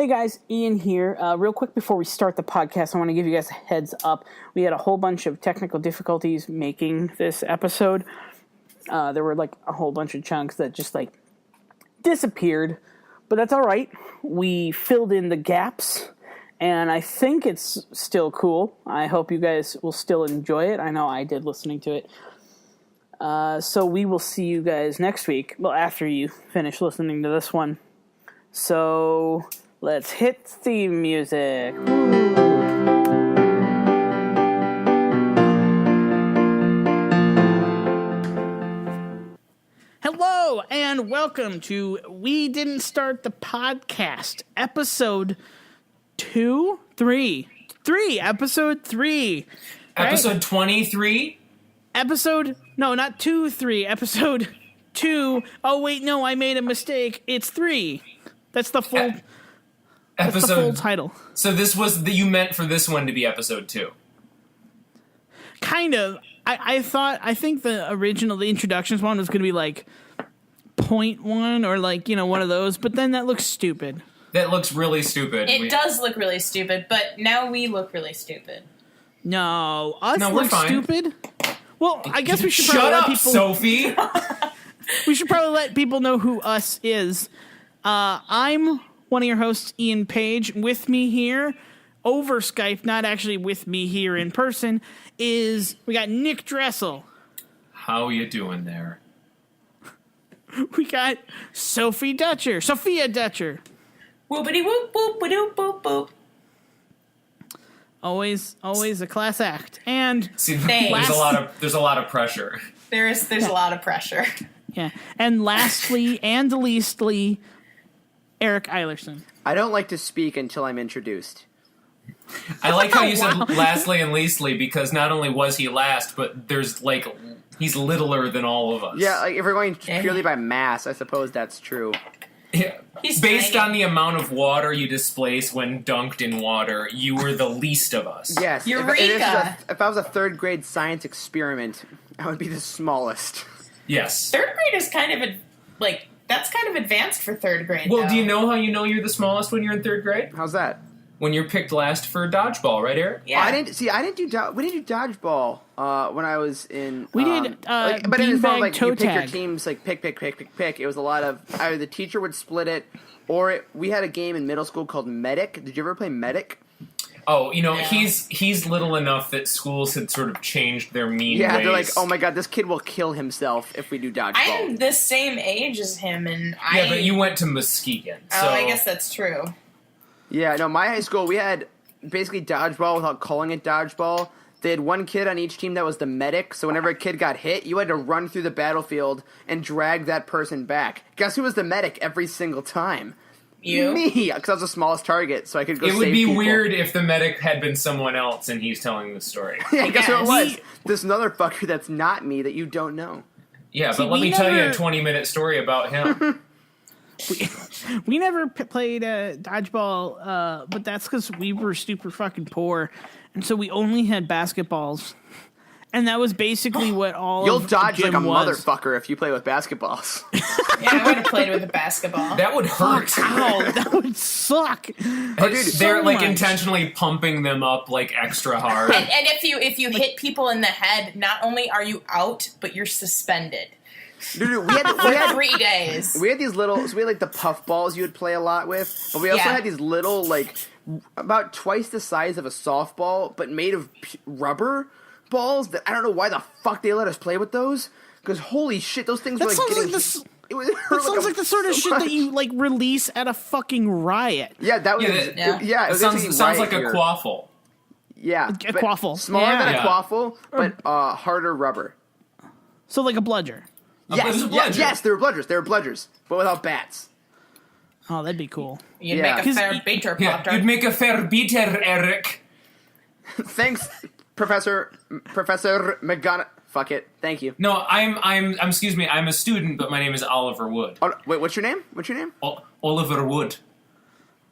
Hey guys, Ian here. Real quick before we start the podcast, I want to give you guys a heads up. We had a whole bunch of technical difficulties making this episode. There were like a whole bunch of chunks that just like disappeared, but that's all right. We filled in the gaps, and I think it's still cool. I hope you guys will still enjoy it. I know I did listening to it. So we will see you guys next week. Well, after you finish listening to this one. So let's hit theme music. Hello and welcome to We Didn't Start the Podcast, episode 3. Episode 3. Right? Episode 23? No, not 2-3. Episode 2. Oh, wait, no, I made a mistake. It's 3. That's the full... That's the full title. So this was you meant for this one to be episode 2. Kind of. I think the introductions one was going to be like point 1 or like, one of those, but then that looks stupid. That looks really stupid. It does look really stupid, but now we look really stupid. No, us we're look fine. Stupid? Well, I guess we should probably let people... Sophie! We should probably let people know who us is. I'm one of your hosts, Ian Page. With me here, over Skype, not actually with me here in person, we got Nick Dressel. How you doing there? We got Sophia Dutcher. Whoopity whoop boop ba-doop boop boop. Always a class act. And see, there's a lot of pressure. There's a lot of pressure. Yeah. And lastly and leastly, Eric Eilerson. I don't like to speak until I'm introduced. I like how you said lastly and leastly, because not only was he last, but there's he's littler than all of us. Yeah, if we're going purely by mass, I suppose that's true. Yeah. Based on the amount of water you displace when dunked in water, you were the least of us. Yes. Eureka! If I was a third grade science experiment, I would be the smallest. Yes. Third grade is kind of that's kind of advanced for third grade. Well, though. do you know how you know you're the smallest when you're in third grade? How's that? When you're picked last for dodgeball, right, Eric? Yeah. We didn't do dodgeball when I was in. We did but in front of toe you pick your tag. teams, pick. It was a lot of either the teacher would split it, or we had a game in middle school called Medic. Did you ever play Medic? Oh, he's little enough that schools had sort of changed their mean ways. They're like, oh my god, this kid will kill himself if we do dodgeball. I'm the same age as him, and Yeah, but you went to Muskegon. So. Oh, I guess that's true. Yeah, no, my high school, we had basically dodgeball without calling it dodgeball. They had one kid on each team that was the medic, so whenever a kid got hit, you had to run through the battlefield and drag that person back. Guess who was the medic every single time? You? Me, because I was the smallest target, so I could go save people. It would be people. weird if the medic had been someone else and he's telling the story. Yeah, guess who it was? Yes. This other fucker that's not me that you don't know. Yeah, See, but let me tell you a 20-minute story about him. We never played dodgeball, but that's because we were super fucking poor, and so we only had basketballs, and that was basically what all. You'll of dodge gym like a was. motherfucker if you play with basketballs. Yeah, I would have played with a basketball. That would hurt. Ow, that would suck. Oh, dude, They're so like much. intentionally pumping them up like extra hard. And if you hit people in the head, not only are you out, but you're suspended. Dude, For 3 days. We had these little, so we had the puff balls you would play a lot with, but we also had these little, about twice the size of a softball, but made of rubber balls that I don't know why the fuck they let us play with those, because holy shit, those things were That sounds like the sort of shit that you release at a fucking riot. Yeah, that was. It sounds like a quaffle. Yeah, A quaffle. Smaller than a Yeah. quaffle, but harder rubber. So like a bludger. Yes, they were bludgers, but without bats. Oh, that'd be cool. You'd Yeah. make a fair beater, Yeah, Potter. you'd make a fair beater, Eric. Thanks, Professor McGonagall. Fuck it. Thank you. No, I'm excuse me, I'm a student, but my name is Oliver Wood. Oh, wait, what's your name? Oliver Wood.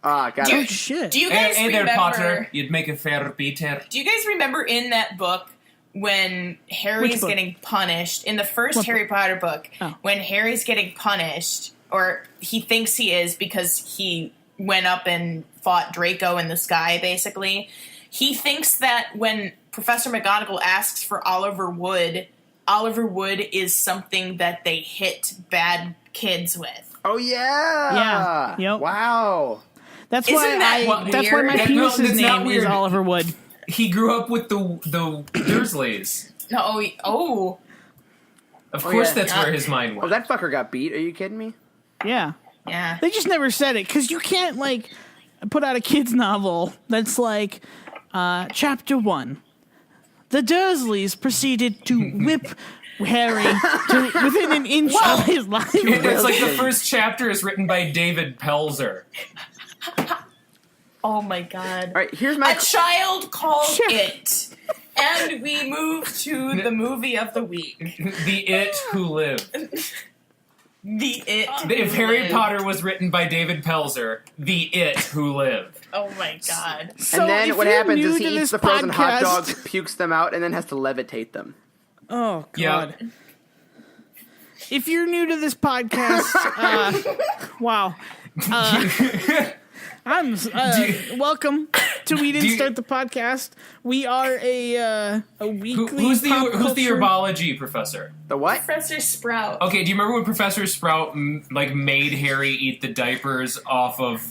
Got Oh it. shit. Do you guys Hey there, remember? Potter. You'd make a fair beater. Do you guys remember in that book when Harry's book? getting punished in the first What Harry Potter book? Oh. When Harry's getting punished, or he thinks he is because he went up and fought Draco in the sky, basically. He thinks that when Professor McGonagall asks for Oliver Wood is something that they hit bad kids with. Oh yeah. Yeah. Yep. Wow. That's Isn't why that that's why my weird? penis's That's not name is weird. Oliver Wood. He grew up with the Dursleys. No, Of course, yeah. that's where his mind Oh, went. that fucker got beat. Are you kidding me? Yeah. yeah. They just never said it because you can't like put out a kid's novel that's like chapter 1. The Dursleys proceeded to whip Harry to within an inch of his life. It's like the first chapter is written by David Pelzer. Oh my god. All right, here's my. A child called Sure. It. And we move to the movie of the week. The It Who Lived. The It. If Who Harry Lived. Potter was written by David Pelzer, The It Who Lived. Oh my god. So And then if what you're happens new is to he eats this the frozen hot podcast- dogs, pukes them out, and then has to levitate them. Oh Yeah. god. If you're new to this podcast, wow. Welcome to We Didn't Start the Podcast. We are a weekly Who's the pop culture- herbology professor? The what? Professor Sprout. Okay, do you remember when Professor Sprout made Harry eat the diapers off of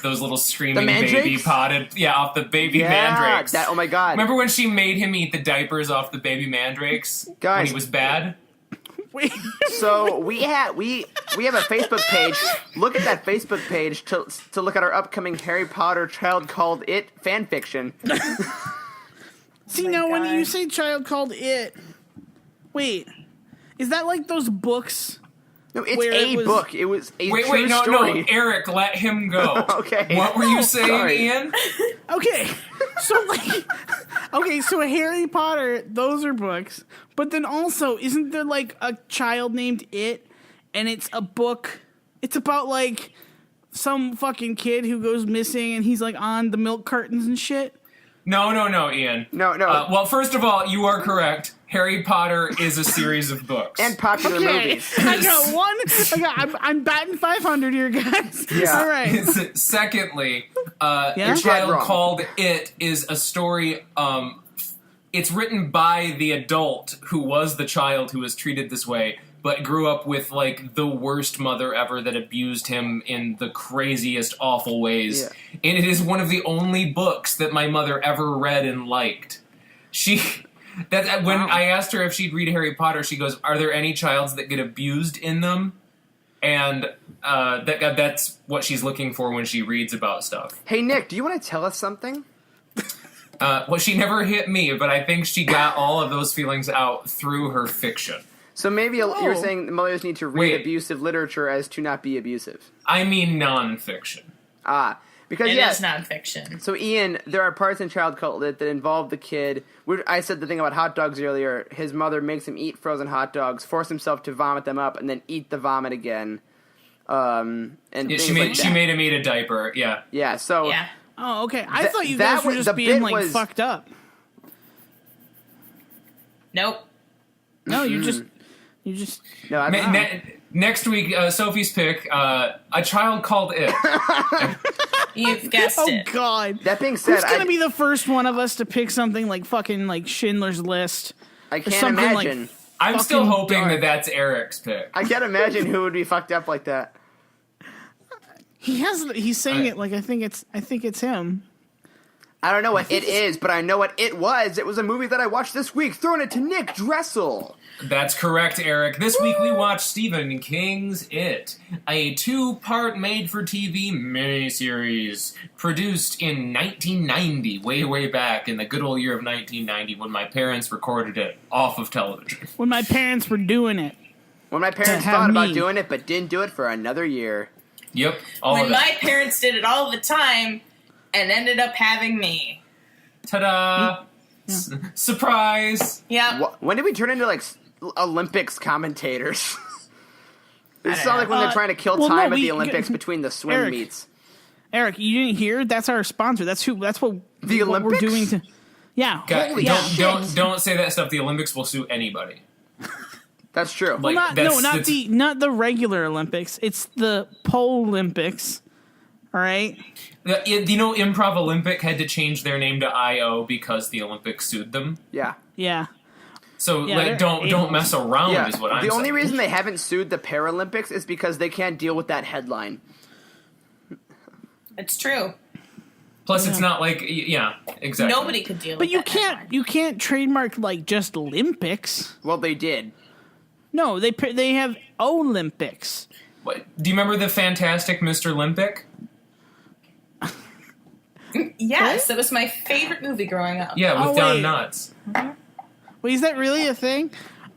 those little screaming The baby mandrakes? off the baby Yeah, mandrakes? that. Oh my god. Remember when she made him eat the diapers off the baby mandrakes when Guys. he was bad? Wait. So we have a Facebook page. Look at that Facebook page to look at our upcoming Harry Potter Child Called It fan fiction. See, now when God. you say child called It, wait, is that like those books? No, it's Where it a was- book. It was a Wait, true no, story. Eric, let him go. Okay. What were you saying, Sorry. Ian? Okay, so Harry Potter, those are books, but then also, isn't there like a child named It, and it's a book? It's about like some fucking kid who goes missing, and he's like on the milk cartons and shit. No, Ian. No. Well, first of all, you are correct. Harry Potter is a series of books. And popular Okay, movies. I got one. I'm batting 500 here, guys. Yeah. All right. Secondly, Yeah? A You're dead Child wrong. Called It is a story. It's written by the adult who was the child who was treated this way, but grew up with like the worst mother ever that abused him in the craziest, awful ways. Yeah. And it is one of the only books that my mother ever read and liked. When I asked her if she'd read Harry Potter, she goes, "Are there any childs that get abused in them?" And that's what she's looking for when she reads about stuff. Hey Nick, do you want to tell us something? Well, she never hit me, but I think she got all of those feelings out through her fiction. So maybe you're saying mothers need to read Wait. abusive literature as to not be abusive. I mean nonfiction. Because It yes. is nonfiction. So Ian, there are parts in Child Called It that involve the kid. I said the thing about hot dogs earlier. His mother makes him eat frozen hot dogs, force himself to vomit them up, and then eat the vomit again. And Yeah, things she like that. made him eat a diaper. Yeah. Yeah. So Yeah. Oh, okay. I Th- thought you that guys were was- just the being bit like was- fucked up. Nope. No, you just. no. I'm, Next week, Sophie's pick, A Child Called It. You've guessed Oh it. God. that being said, Who's gonna be the first one of us to pick something like fucking like Schindler's List? I can't something like- imagine. I'm still Fucking hoping dark. that that's Eric's pick. I can't imagine who would be fucked up like that. He's saying it like I think it's him. I don't know what it is, but I know what it was. It was a movie that I watched this week. Throwing it to Nick Dressel. That's correct, Eric. This week we watched Stephen King's It, a 2-part made-for-TV miniseries produced in 1990, way back in the good old year of 1990 when my parents recorded it off of television. When my parents were doing it. When my parents have thought about me. doing it, but didn't do it for another year. Yep, all When of my it. parents did it all the time and ended up having me. Ta-da! Surprise! Yeah. When did we turn into like Olympics commentators? It don't sounds know. like when they're trying to kill well, time no, at the we- Olympics between the swim Eric. meets. Eric, you didn't hear? That's our sponsor. That's what The what we're Olympics? doing to. Yeah. God, Holy yeah. shit. don't say that stuff. The Olympics will sue anybody. That's true. Like, Not that's the regular Olympics. It's the Olympics. All right. Improv Olympic had to change their name to IO because the Olympics sued them. Yeah. Yeah. So Yeah, don't mess around Yeah. is what I'm saying. The only reason they haven't sued the Paralympics is because they can't deal with that headline. It's true. Plus, it's not like exactly. Nobody could deal But with you that can't headline. you can't trademark like just Olympics. Well, they did. No, they have Olympics. What, do you remember the fantastic Mr. Olympic? Yes, it was my favorite movie growing up. Yeah, with Oh, Don wait. Knotts. Wait, is that really a thing?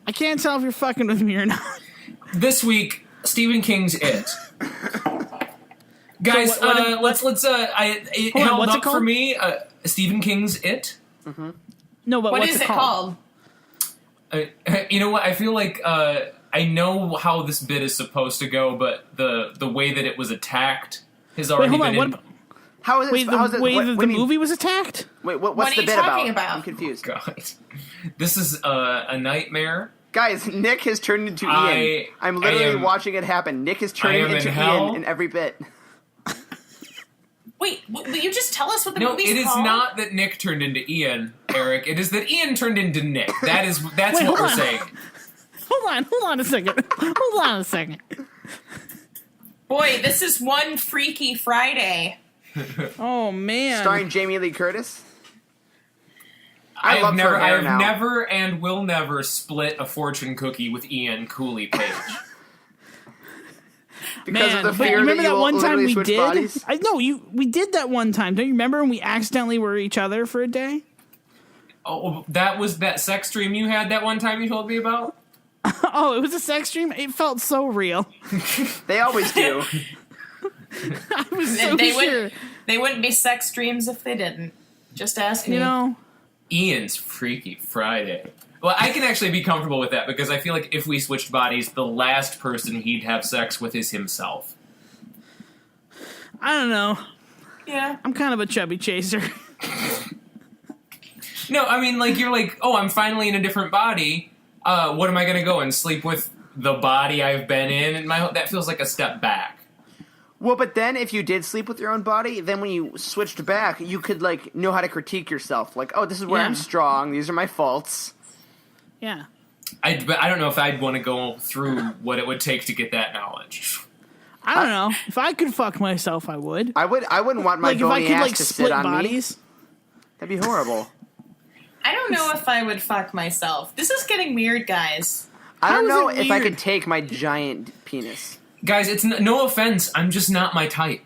I can't tell if you're fucking with me or not. This week, Stephen King's It. Guys, So what- let's it Hold on, held what's it up for called? me. Stephen King's It. No, but What what's is it called? You know what? I feel like I know how this bit is supposed to go, but the way that it was attacked has Wait, already hold been. on. What? How is it? Wait, how is the it way what that do the you mean? movie was attacked? Wait, what's What are the you bit talking about? about? I'm confused. God, this is a nightmare. Guys, Nick has turned into I- Ian. I'm I literally am- watching it happen. Nick is I turning am into in hell. Ian in every bit. Wait, will you just tell us what the No, movie's it is called? not that Nick turned into Ian, Eric. It is that Ian turned into Nick. That's Wait, what hold we're on. saying. Hold on a second. Hold on a second. Boy, this is one Freaky Friday. Oh man. Starring Jamie Lee Curtis. I have love her hair I now. have never and will never split a fortune cookie with Ian Cooley Page. Because Man, of the but fear you remember that that you one will time literally we switch did? bodies. We did that one time. Don't you remember when we accidentally were each other for a day? Oh, that was that sex dream you had that one time you told me about? Oh, it was a sex dream. It felt so real. They always do. I was so they sure. wouldn't be sex dreams if they didn't. Just ask me. You know, Ian's Freaky Friday. Well, I can actually be comfortable with that because I feel like if we switched bodies, the last person he'd have sex with is himself. I don't know. Yeah. I'm kind of a chubby chaser. No, I mean, like, you're like, oh, I'm finally in a different body. What am I going to go and sleep with the body I've been in? And that feels like a step back. Well, but then if you did sleep with your own body, then when you switched back, you could like know how to critique yourself. Like, oh, this is where Yeah. I'm strong. These are my faults. Yeah. But I don't know if I'd want to go through what it would take to get that knowledge. I don't know. If I could fuck myself, I would. I wouldn't want my Like if I bony could ass like to split sit on bodies. me. That'd be horrible. I don't know if I would fuck myself. This is getting weird, guys. I How don't is know it if I weird? could take my giant penis. Guys, it's no offense. I'm just not my type.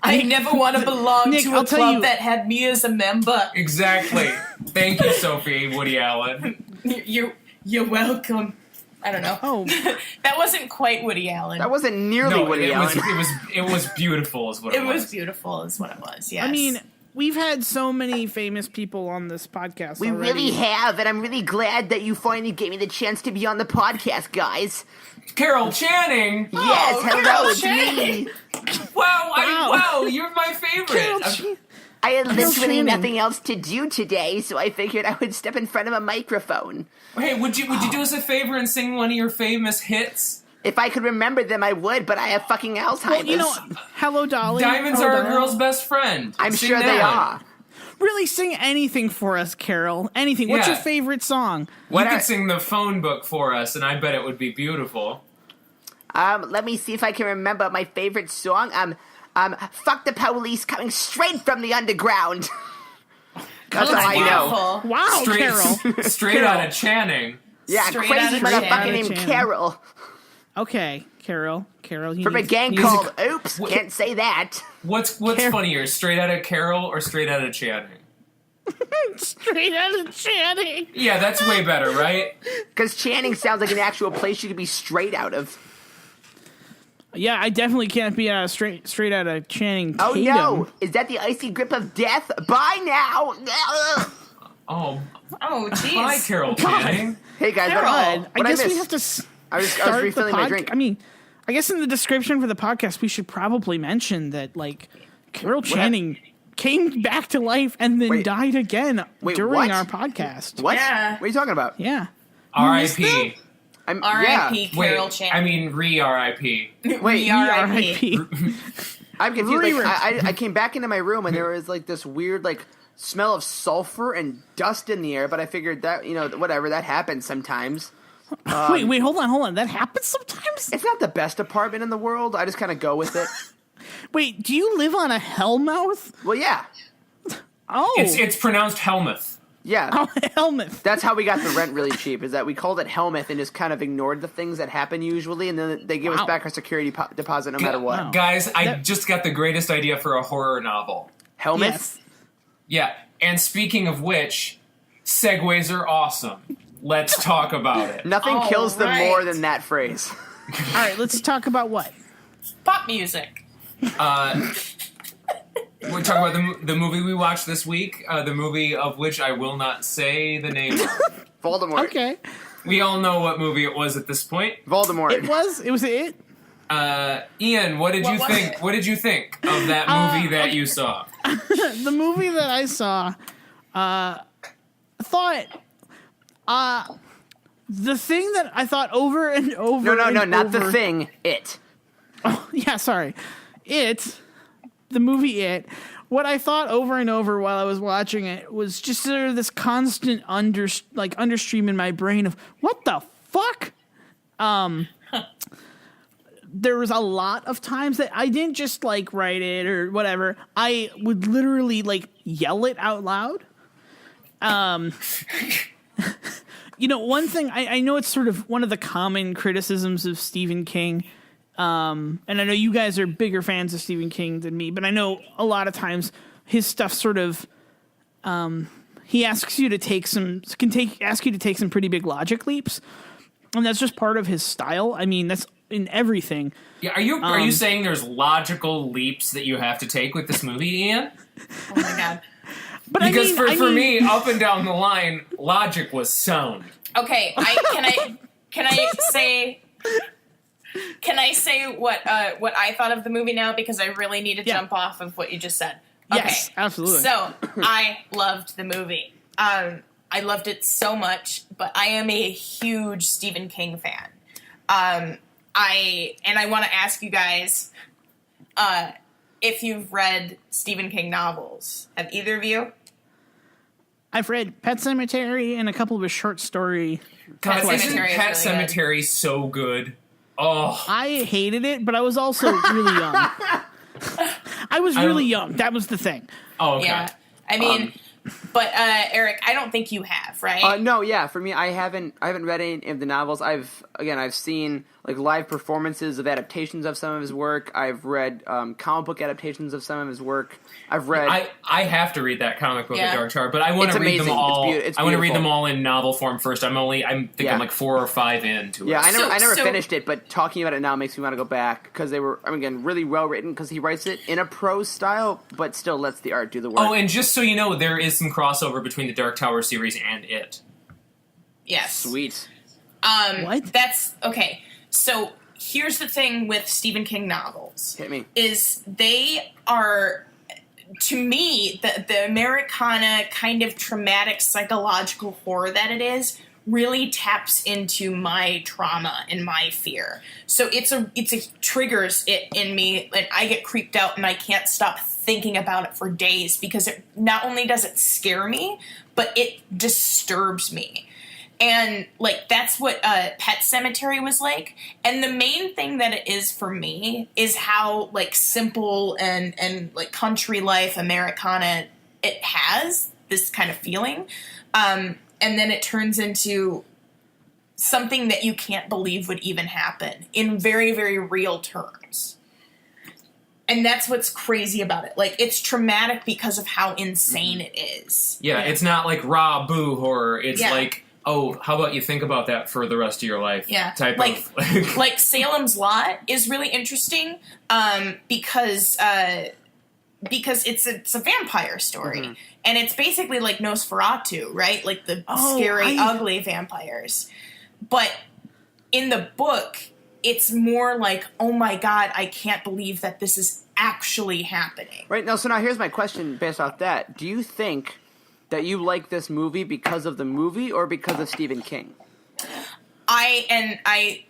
I never want to belong Nick, to I'll a tell club you- that had me as a member. Exactly. Thank you, Sophie, Woody Allen. You're welcome. I don't know. Oh. That wasn't quite Woody Allen. That wasn't nearly No, Woody it Allen. was beautiful is what it It was. was beautiful, is what it was. Yes. I mean, we've had so many famous people on this podcast. We already. really have, and I'm really glad that you finally gave me the chance to be on the podcast, guys. Carol Channing! Yes, hello, Carol it's Channing. me. Wow, Wow. wow, you're my favorite. Carol I'm- Chan- I had Carol literally Channing. nothing else to do today, so I figured I would step in front of a microphone. Hey, would you do us a favor and sing one of your famous hits? If I could remember them, I would, but I have fucking Alzheimer's. Well, you know, Hello Dolly. Diamonds Hello, are a Dolly. girl's best friend. I'm Sing sure that they one. are. Really sing anything for us, Carol. Anything. What's Yeah. your favorite song? You What could are- sing the phone book for us, and I bet it would be beautiful. Let me see if I can remember my favorite song. Fuck the Police coming straight from the underground. That's all That's I know. beautiful. Wow, Carol. Straight out of Channing. Yeah, Straight crazy outta motherfucker Channing. named Channing. Carol. Okay, Carol. You From a need- gang need- called Oops, can't say that. What's Carol. funnier, straight out of Carol or straight out of Channing? Straight out of Channing. Yeah, that's way better, right? Because Channing sounds like an actual place you could be straight out of. Yeah, I definitely can't be straight out of Channing Oh Tatum. no! Is that the icy grip of death? Bye now! Oh, Oh, jeez. hi, Carol Channing. Hey guys, Carol. God, what I guess we missed? have to start I was the refilling my pod- drink. I mean, I guess in the description for the podcast, we should probably mention that, like, Carol Channing came back to life and then Wait. died again Wait, during what? our podcast. What? Yeah. What are you talking about? Yeah. R.I.P. I'm R.I.P. Wait, Carol Channing. I mean re-R.I.P. Wait, R.I.P. R.I.P. I'm confused. Like, Reruns. I came back into my room and there was like this weird like smell of sulfur and dust in the air, but I figured that, whatever, that happens sometimes. Wait, hold on. That happens sometimes? It's not the best apartment in the world. I just kind of go with it. Wait, do you live on a Hellmouth? Well, yeah. Oh. It's pronounced Helmuth. Yeah. Oh, Hellmouth. That's how we got the rent really cheap, is that we called it Helmuth and just kind of ignored the things that happen usually, and then they give us back our security deposit no matter what. Wow. Guys, I just got the greatest idea for a horror novel. Helmuth? Yes. Yeah, and speaking of which, segues are awesome. Let's talk about it. Nothing kills them right. more than that phrase. All right, let's talk about what? Pop music. We're talking about the movie we watched this week, the movie of which I will not say the name of. Voldemort. Okay. We all know what movie it was at this point. Voldemort. It was it? Ian, what did you was think? it? What did you think of that movie that you saw? The movie that I saw, I thought, the thing that I thought over and over. No, and not over, the thing. It. Oh, yeah, sorry. The movie It. What I thought over and over while I was watching it was just sort of this constant understream in my brain of what the fuck. There was a lot of times that I didn't just like write it or whatever. I would literally like yell it out loud. One thing I know it's sort of one of the common criticisms of Stephen King. And I know you guys are bigger fans of Stephen King than me, but I know a lot of times his stuff sort of, he asks you to take some pretty big logic leaps. And that's just part of his style. I mean, that's in everything. Yeah, are you saying there's logical leaps that you have to take with this movie, Ian? Oh my god. But Because for me, up and down the line, logic was sound. Okay, can I say what I thought of the movie now, because I really need to jump off of what you just said. Okay. Yes, absolutely. So I loved the movie. I loved it so much, but I am a huge Stephen King fan. I want to ask you guys if you've read Stephen King novels. Have either of you? I've read Pet Sematary and a couple of his short story. God, Pet isn't Sematary is Pet really Sematary so good? Oh, I hated it, but I was also really young. I was really young. That was the thing. oh, okay. Yeah. I mean, but Eric, I don't think you have, right? No, yeah. For me, I haven't read any of the novels. I've seen like live performances of adaptations of some of his work. I've read comic book adaptations of some of his work. I've read. I have to read that comic book, Yeah. The Dark Tower, but I want It's to read them amazing. all. It's I want to read beautiful. them all in novel form first. I'm thinking Yeah. like 4 or 5 into Yeah, it. I never So- finished it, but talking about it now makes me want to go back because they were, again, really well written because he writes it in a prose style, but still lets the art do the work. Oh, and just so you know, there is some crossover between the Dark Tower series and it. Yes. Sweet. What? That's okay. So here's the thing with Stephen King novels. Hit me. Is they are, to me, the Americana kind of traumatic psychological horror that it is really taps into my trauma and my fear. So it triggers it in me, and I get creeped out and I can't stop thinking about it for days because it not only does it scare me, but it disturbs me. And, like, that's what Pet Sematary was like. And the main thing that it is for me is how, like, simple and like, country life Americana it has, this kind of feeling. And then it turns into something that you can't believe would even happen in very, very real terms. And that's what's crazy about it. Like, it's traumatic because of how insane it is. Yeah, it's not like raw boo horror. It's Yeah. like, oh, how about you think about that for the rest of your life? Yeah, Type like, of. like Salem's Lot is really interesting because it's a vampire story, and it's basically like Nosferatu, right? Like the scary, ugly vampires. But in the book, it's more like, oh my god, I can't believe that this is actually happening. Right, now, so now here's my question based off that. Do you think that you like this movie because of the movie or because of Stephen King? I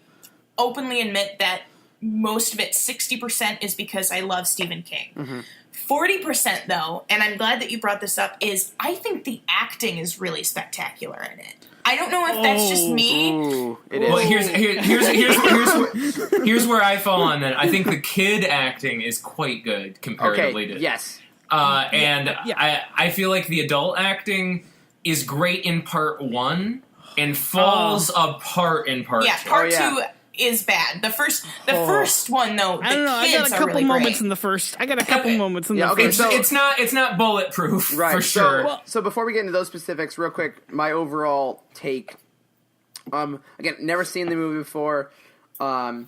openly admit that most of it, 60% is because I love Stephen King. 40% though, and I'm glad that you brought this up, is I think the acting is really spectacular in it. I don't know if that's just me. Ooh, it is. Well, here's where I fall on that. I think the kid acting is quite good comparatively to yes. I feel like the adult acting is great in part 1 and falls apart in part 2. Yeah, part 2 is bad. The first one though, the I don't know. I got kids a are couple really moments great. in the first. I got a couple moments in the okay, first. so- It's not bulletproof Right. for sure. So before we get into those specifics, real quick, my overall take. Again, never seen the movie before. While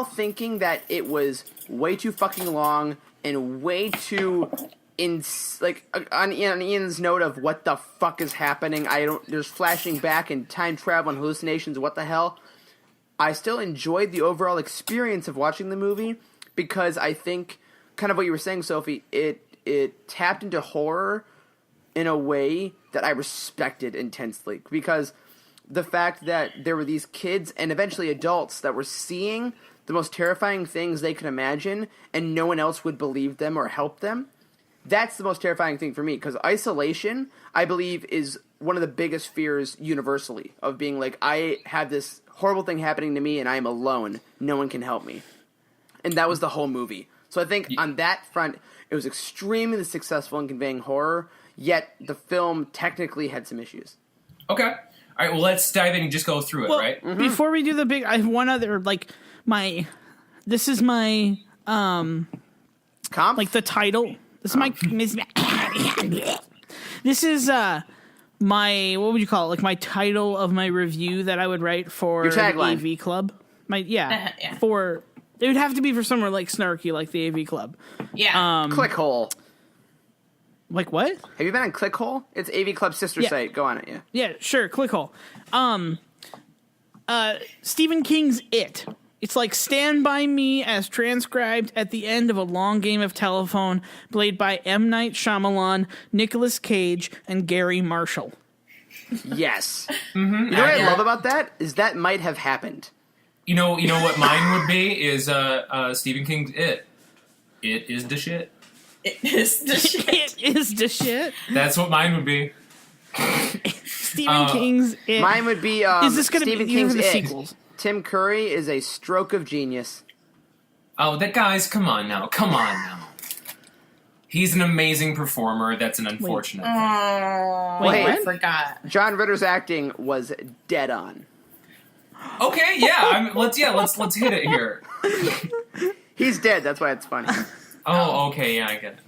thinking that it was way too fucking long and way too on Ian's note of what the fuck is happening, there's flashing back and time travel and hallucinations, what the hell? I still enjoyed the overall experience of watching the movie because I think, kind of what you were saying, Sophie, it tapped into horror in a way that I respected intensely, because the fact that there were these kids and eventually adults that were seeing the most terrifying things they could imagine and no one else would believe them or help them, that's the most terrifying thing for me, because isolation, I believe, is one of the biggest fears universally, of being like, I have this horrible thing happening to me and I am alone. No one can help me. And that was the whole movie. So I think on that front, it was extremely successful in conveying horror, yet the film technically had some issues. Okay. All right, well, let's dive in and just go through it, right? Before we do the big, I have one other, this is my, Comp? the title. This is my, this is, my, what would you call it? My title of my review that I would write for Your tagline. the AV Club. Yeah. It would have to be for somewhere snarky, like the AV Club. Yeah. Clickhole. Like what? Have you been on Clickhole? It's AV Club's sister site. Go on it, yeah. Yeah, sure, Clickhole. Stephen King's It. It's like Stand By Me as transcribed at the end of a long game of telephone played by M. Night Shyamalan, Nicolas Cage, and Gary Marshall. Yes. You know what I love about that? Is that might have happened. You know what mine would be is Stephen King's It. It is the shit. It is the shit. It is the shit. That's what mine would be. Stephen King's It. Mine would be Is this going to Stephen be either King's of the It. sequels? Tim Curry is a stroke of genius. Oh, that guy's, come on now. He's an amazing performer. That's an unfortunate thing. Wait, I what? forgot. John Ritter's acting was dead on. Okay, yeah, let's hit it here. He's dead, that's why it's funny. Oh, okay, yeah, I get it.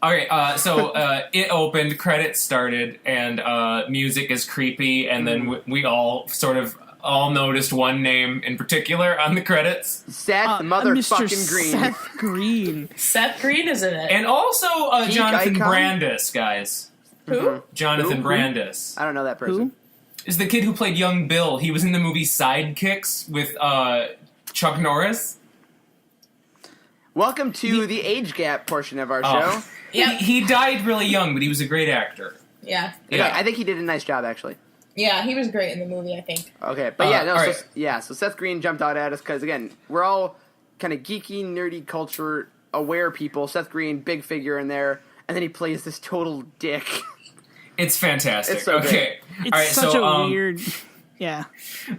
All right, so it opened, credits started, and music is creepy, and then we all sort of noticed one name in particular on the credits. Seth Mr. motherfucking Green. Seth Green. Seth Green is in it. And also Geek Jonathan icon? Brandis, guys. Who? Jonathan Who? Brandis. I don't know that person. Who? Is the kid who played young Bill. He was in the movie Sidekicks with Chuck Norris. Welcome to the age gap portion of our show. Yeah. He died really young, but he was a great actor. Yeah. Yeah. I think he did a nice job, actually. Yeah, he was great in the movie, I think. Okay, but all right. So Seth Green jumped out at us because, again, we're all kind of geeky, nerdy, culture-aware people. Seth Green, big figure in there, and then he plays this total dick. It's fantastic. It's so okay. It's All right, such so, a weird... Yeah.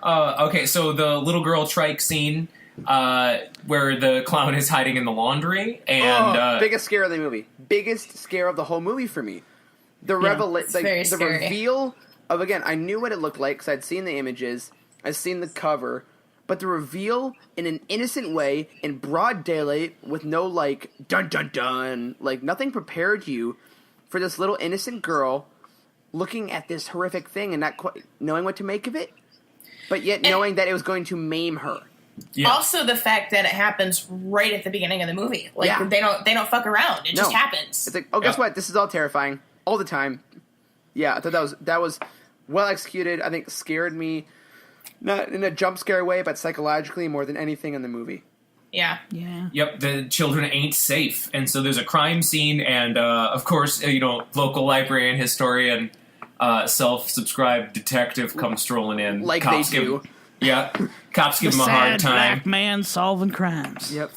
Okay, so the little girl trike scene where the clown is hiding in the laundry, and biggest scare of the movie. Biggest scare of the whole movie for me. The very the scary. reveal of, again, I knew what it looked like because I'd seen the images, I'd seen the cover, but the reveal in an innocent way, in broad daylight, with no, dun dun dun, nothing prepared you for this little innocent girl looking at this horrific thing and not quite knowing what to make of it, but yet knowing that it was going to maim her. yeah. Also, the fact that it happens right at the beginning of the movie, they don't fuck around. It just happens. It's like, oh, guess what? This is all terrifying all the time. Yeah, I thought that was well executed. I think scared me, not in a jump scare way, but psychologically more than anything in the movie. Yeah. Yeah. Yep, the children ain't safe, and so there's a crime scene, and of course, local librarian, historian, self-subscribed detective comes strolling in. Like Cops they do. Yeah, Cops give The him a sad hard time black man solving crimes. Yep.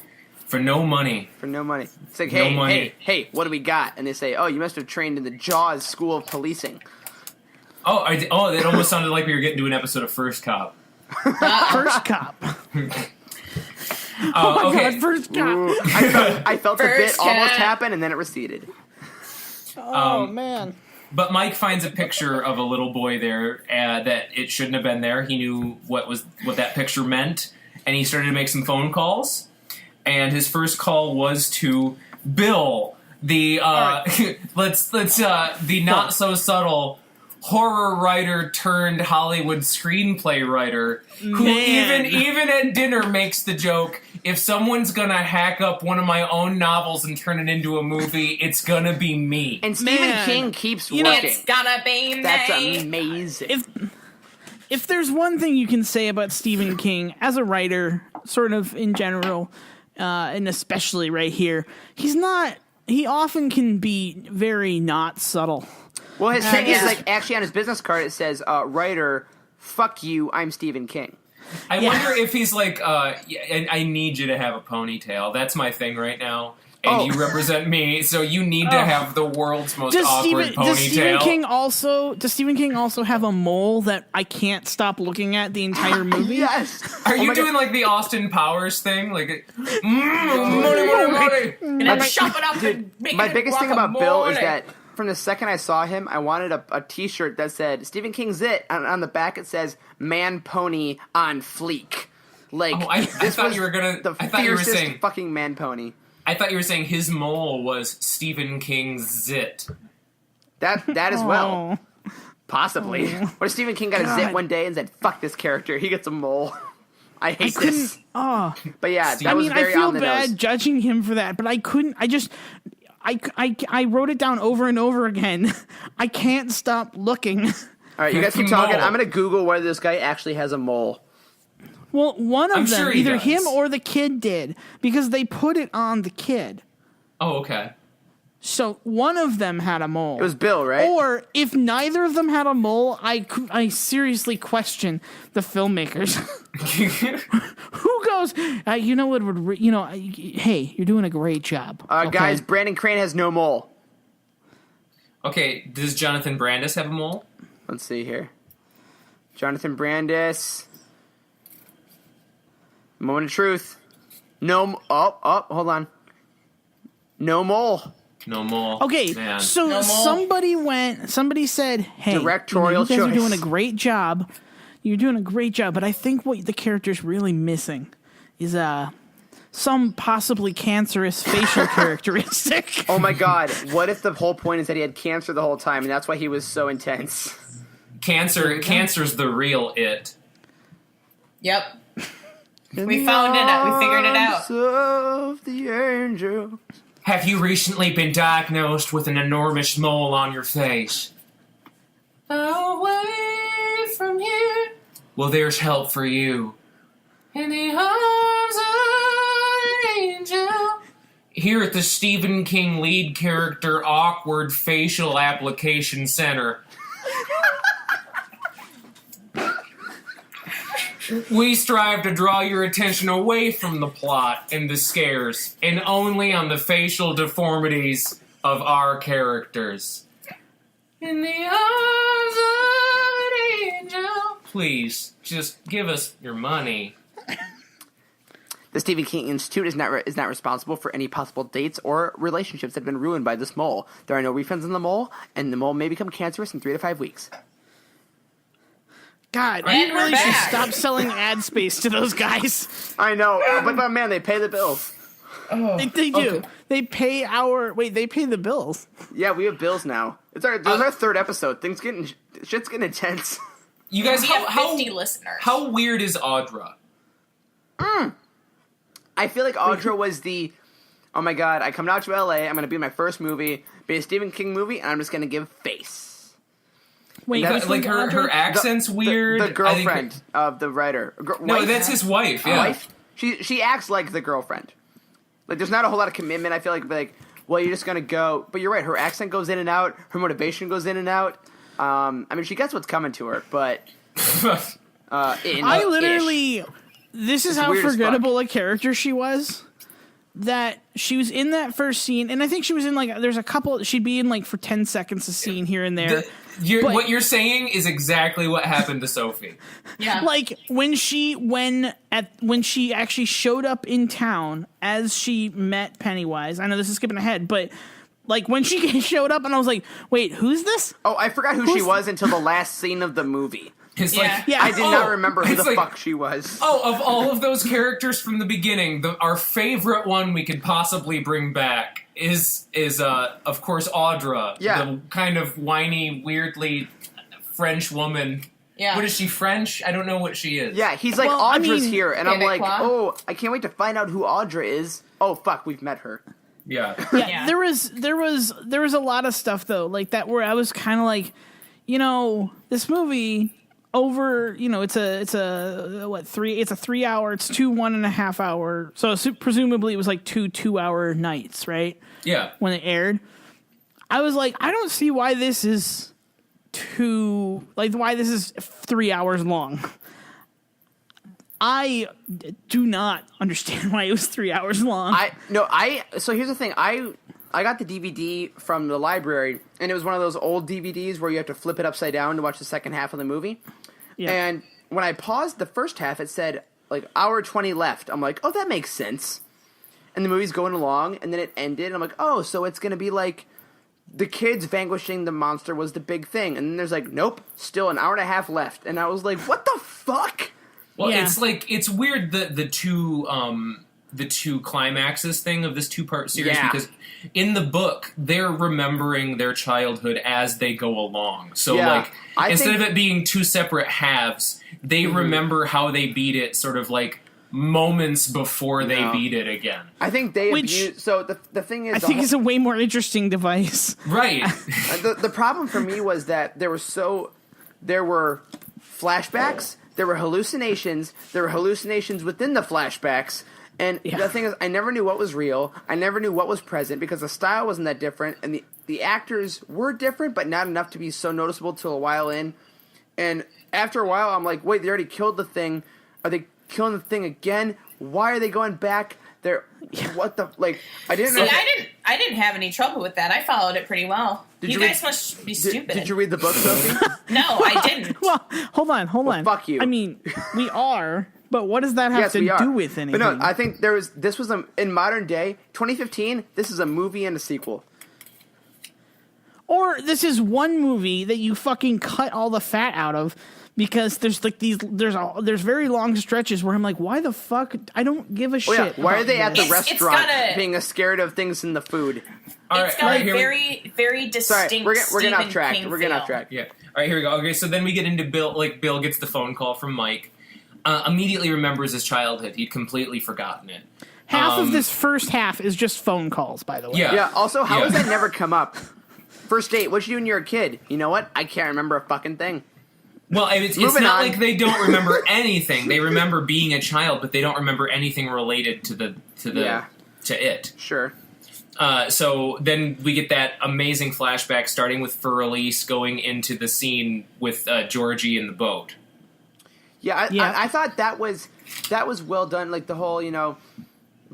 for no money. For no money. It's like, No hey, money. hey, what do we got? And they say, oh, you must have trained in the Jaws School of Policing. Oh, it almost sounded like we were getting to an episode of First Cop. First Cop. Oh my okay. God, First Cop. Ooh, I felt a bit First almost cat. happen, and then it receded. Oh man. But Mike finds a picture of a little boy there that it shouldn't have been there. He knew what that picture meant, and he started to make some phone calls. And his first call was to Bill, the the not so subtle horror writer turned Hollywood screenplay writer, who Man. even at dinner makes the joke, if someone's gonna hack up one of my own novels and turn it into a movie, it's gonna be me. And Stephen Man. King keeps You know, working. It's gonna be That's me. amazing. If there's one thing you can say about Stephen King as a writer, sort of in general, and especially right here, he often can be very not subtle. Well, his thing is yeah. like actually on his business card it says, "Writer, fuck you, I'm Stephen King." I Yeah. wonder if he's like, I need you to have a ponytail. That's my thing right now. And Oh. you represent me, so you need to have the world's most Does awkward Stephen ponytail. King also have a mole that I can't stop looking at the entire movie? Yes. Are you my doing God. like the Austin Powers thing? Like, money. And then chop it up and make My it biggest thing about Bill is guacamole. that from the second I saw him, I wanted a T-shirt that said Stephen King's it, and on the back it says "Man Pony on Fleek." Like Oh, I this thought was you were gonna- the I thought you were fiercest saying- fucking man pony. I thought you were saying his mole was Stephen King's zit. That as well, possibly. What if Stephen King got a zit God. one day and said, "Fuck this character, he gets a mole." I hate this. Oh, But yeah, that I was mean, very I feel on the bad nose. judging him for that, but I couldn't. I wrote it down over and over again. I can't stop looking. All right, you guys keep talking. Mole. I'm gonna Google whether this guy actually has a mole. Well, one of I'm them, sure he either does. him or the kid did, because they put it on the kid. Oh, okay. So one of them had a mole. It was Bill, right? Or if neither of them had a mole, I seriously question the filmmakers. Who goes? You know what would? Hey, you're doing a great job. Okay? Guys, Brandon Crane has no mole. Okay, does Jonathan Brandis have a mole? Let's see here. Jonathan Brandis. Moment of truth. No. Hold on. No mole. No mole. Okay, Man. so No mole. somebody said, "Hey, Directorial you guys are doing a choice. great job. You're doing a great job, but I think what the character's really missing is some possibly cancerous facial characteristic." Oh my god. What if the whole point is that he had cancer the whole time and that's why he was so intense? Cancer's the real it. Yep. We found it out. We figured it out. Arms of the angel. Have you recently been diagnosed with an enormous mole on your face? Away from here. Well, there's help for you. In the arms of an angel. Here at the Stephen King lead character awkward facial application center. We strive to draw your attention away from the plot and the scares, and only on the facial deformities of our characters. In the arms of an angel. Please, just give us your money. The Stephen King Institute is not responsible for any possible dates or relationships that have been ruined by this mole. There are no refunds on the mole, and the mole may become cancerous in 3 to 5 weeks. God, And we we're really should back. stop selling ad space to those guys. I know, but man, they pay the bills. They do. They pay they pay the bills. Yeah, we have bills now. This is our third episode. Shit's getting intense. You guys, We have how 50 listeners. how weird is Audra? I feel like Audra was the, oh my god, I come out to LA, I'm going to be in my first movie, be a Stephen King movie, and I'm just going to give face. Wait, That- which Like one's her Audra? accent's weird. The I think- girlfriend of the writer. No, Wife? that's his wife. Yeah. Wife? She acts like the girlfriend. Like, there's not a whole lot of commitment. I feel like, well, you're just going to go. But you're right, her accent goes in and out. Her motivation goes in and out. I mean, she gets w's coming to her, but... I this is It's how weird as forgettable a character she was. That she was in that first scene, and I think she was in like there's a couple. She'd be in like for 10 seconds a scene here and there. What you're saying is exactly what happened to Sophie. Yeah. Like when she actually showed up in town as she met Pennywise. I know this is skipping ahead, but like when she showed up, and I was like, "Wait, who's this?" Oh, I forgot who she was until the last scene of the movie. It's Yeah. like, Yeah. I did not remember who the like- fuck she was. oh, of all of those characters from the beginning, our favorite one we could possibly bring back is of course Audra, Yeah. the kind of whiny, weirdly French woman. Yeah. What is she, French? I don't know what she is. Yeah, he's like, Well, I Audra's mean- here, and I'm like, Québécois. oh, I can't wait to find out who Audra is. Oh, fuck, we've met her. Yeah. Yeah, there was a lot of stuff though, like that where I was kind of like, this movie over, it's a 3 hour, it's 2 1.5 hour, so presumably it was like 2 2-hour nights, right? Yeah. When it aired, I was like, I don't see why this is why this is 3 hours long. I do not understand why it was 3 hours long. So here's the thing. I got the DVD from the library, and it was one of those old DVDs where you have to flip it upside down to watch the second half of the movie. Yeah. And when I paused the first half, it said, like, hour 20 left. I'm like, oh, that makes sense. And the movie's going along, and then it ended, and I'm like, oh, so it's going to be like the kids vanquishing the monster was the big thing. And then there's like, nope, still an hour and a half left. And I was like, what the fuck? Well, Yeah. it's like, it's weird the two climaxes thing of this 2-part series, Yeah. because in the book they're remembering their childhood as they go along. So Yeah, like instead of it being 2 separate halves, they remember how they beat it sort of like moments before they No. beat it again. I think they Which- abused. So the thing is, I think it's a way more interesting device. Right. the problem for me was that there were flashbacks, there were hallucinations within the flashbacks, and the thing is, I never knew what was real, I never knew what was present, because the style wasn't that different, and the actors were different, but not enough to be so noticeable till a while in, and after a while, I'm like, wait, they already killed the thing, are they killing the thing again? Why are they going back? What the, like, I didn't know. I didn't have any trouble with that. I followed it pretty well. You guys must be stupid. Did you read the book, Sophie? No, I didn't. Well, hold on. fuck you. I mean, we are, but what does that have We to are. do with anything? But no, I think this was in modern day, 2015, this is a movie and a sequel. Or this is one movie that you fucking cut all the fat out of, because there's like there's very long stretches where I'm like, why the fuck? I don't give a shit. Oh, yeah. Why are they at the It's restaurant gotta- being scared of things in the food? It's got a here we- very, very Sorry, distinct we're getting off Stephen track. King We're getting off feel. track. Yeah. All right, here we go. Okay, so then we get into Bill. Like, Bill gets the phone call from Mike. Immediately remembers his childhood. He'd completely forgotten it. Half of this first half is just phone calls, by the way. Yeah. Yeah, also, how Yeah. has that never come up? First date, what'd you do when you were a kid? You know what? I can't remember a fucking thing. Well, it's Moving not on. like they don't remember anything. They remember being a child, but they don't remember anything related to it. Sure. So then we get that amazing flashback, starting with Fur-Elise going into the scene with Georgie in the boat. Yeah, Yeah. I thought that was well done. Like the whole,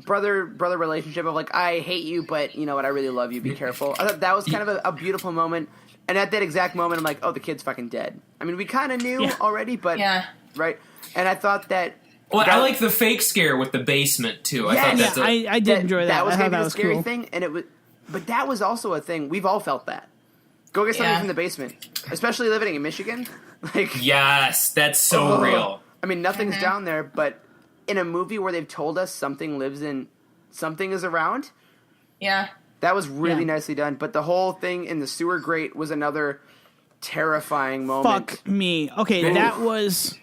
brother relationship of like, I hate you, but you know what? I really love you. Be careful. I thought that was kind of a beautiful moment. And at that exact moment, I'm like, oh, the kid's fucking dead. I mean, we kind of knew already, but Yeah. right. And I thought that. Well, I like the fake scare with the basement too. I Yes. thought that's I did enjoy that. That was I gonna thought be that the was scary cool. thing, and it was. But that was also a thing. We've all felt that. Go get something Yeah. from the basement, especially living in Michigan. Like, yes, that's so real. I mean, nothing's down there, but in a movie where they've told us something is around, Yeah. that was really Yeah. nicely done. But the whole thing in the sewer grate was another terrifying moment. Fuck me. Okay, that was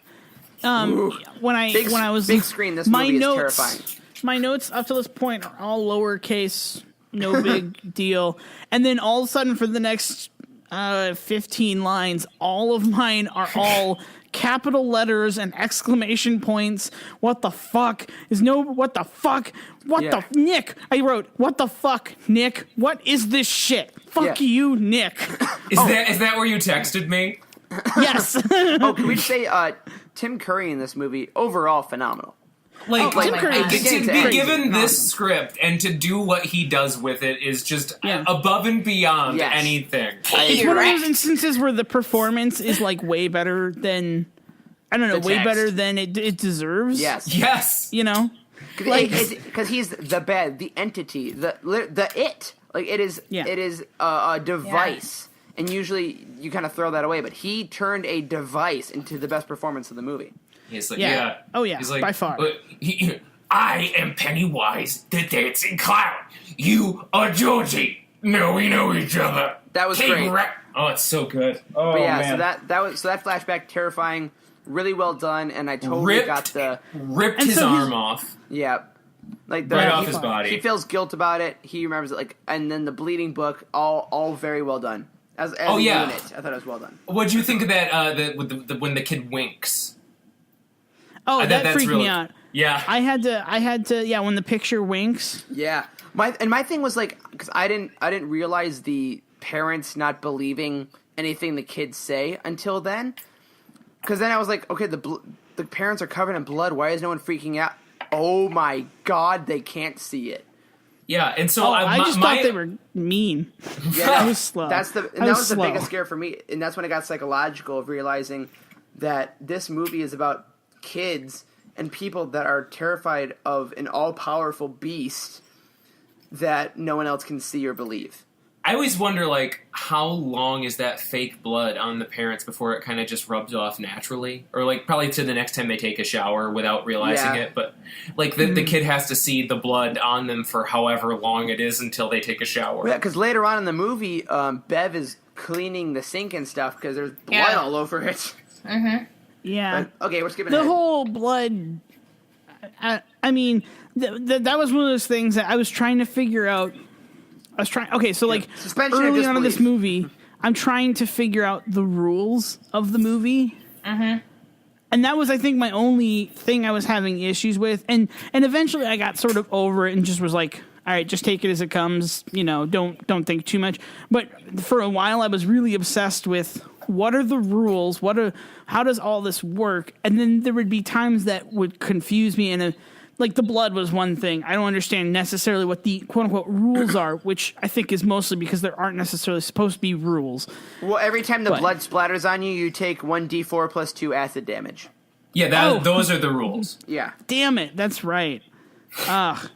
when I was big screen. This my movie is notes, terrifying. My notes up to this point are all lowercase, no big deal, and then all of a sudden for the next 15 lines, all of mine are all capital letters and exclamation points. What the fuck what the fuck? What Yeah. the Nick? I wrote, what the fuck, Nick? What is this shit? Fuck Yeah. you, Nick. Is that where you texted me? Yes. Oh, can we say Tim Curry in this movie overall phenomenal? Like, Tim Curry is to be crazy. given this script and to do what he does with it is just above and beyond Yes. anything. It's one of those instances where the performance is like way better than, I don't know, The way text. better than it deserves. Yes. Yes. You know? Because he's the entity, the it. Like it is a device, and usually you kind of throw that away. But he turned a device into the best performance of the movie. He's like, Yeah. Oh, yeah, He's like, by far. I am Pennywise, the dancing clown. You are Georgie. No, we know each other. That was great. Oh, it's so good. Oh, But yeah, man. so that flashback, terrifying, really well done, and I totally got ripped And his so arm off. yeah, like Right off his body. He feels guilt about it. He remembers it, like, and then the bleeding book, all very well done. As Oh, a yeah. unit, I thought it was well done. What'd you think of that? When the kid winks. Oh, that that's freaked really, me out. Yeah. I had to, yeah, when the picture winks. Yeah, my thing was like, because I didn't realize the parents not believing anything the kids say until then. Because then I was like, okay, the parents are covered in blood. Why is no one freaking out? Oh my god, they can't see it. Yeah, and so I just thought they were mean. Yeah, I was slow. that was the biggest scare for me, and that's when it got psychological of realizing that this movie is about kids and people that are terrified of an all-powerful beast that no one else can see or believe. I always wonder, like, how long is that fake blood on the parents before it kind of just rubs off naturally? Or, like, probably to the next time they take a shower without realizing it. But, like, the kid has to see the blood on them for however long it is until they take a shower. Yeah, because later on in the movie, Bev is cleaning the sink and stuff because there's blood all over it. Mm-hmm. Yeah. But, okay, we're skipping The ahead. whole blood, I mean, that was one of those things that I was trying to figure out. Okay, so like Suspension of early on in this disbelief. movie, I'm trying to figure out the rules of the movie. Mm-hmm. And that was, I think, my only thing I was having issues with. And eventually I got sort of over it and just was like, all right, just take it as it comes. You know, don't think too much. But for a while I was really obsessed with what are the rules? How does all this work? And then there would be times that would confuse me, and like the blood was one thing. I don't understand necessarily what the quote unquote rules are, which I think is mostly because there aren't necessarily supposed to be rules. Well, every time the blood splatters on you, you take 1d4 plus 2 acid damage. Yeah, those are the rules. Yeah. Damn it, that's right. Ugh.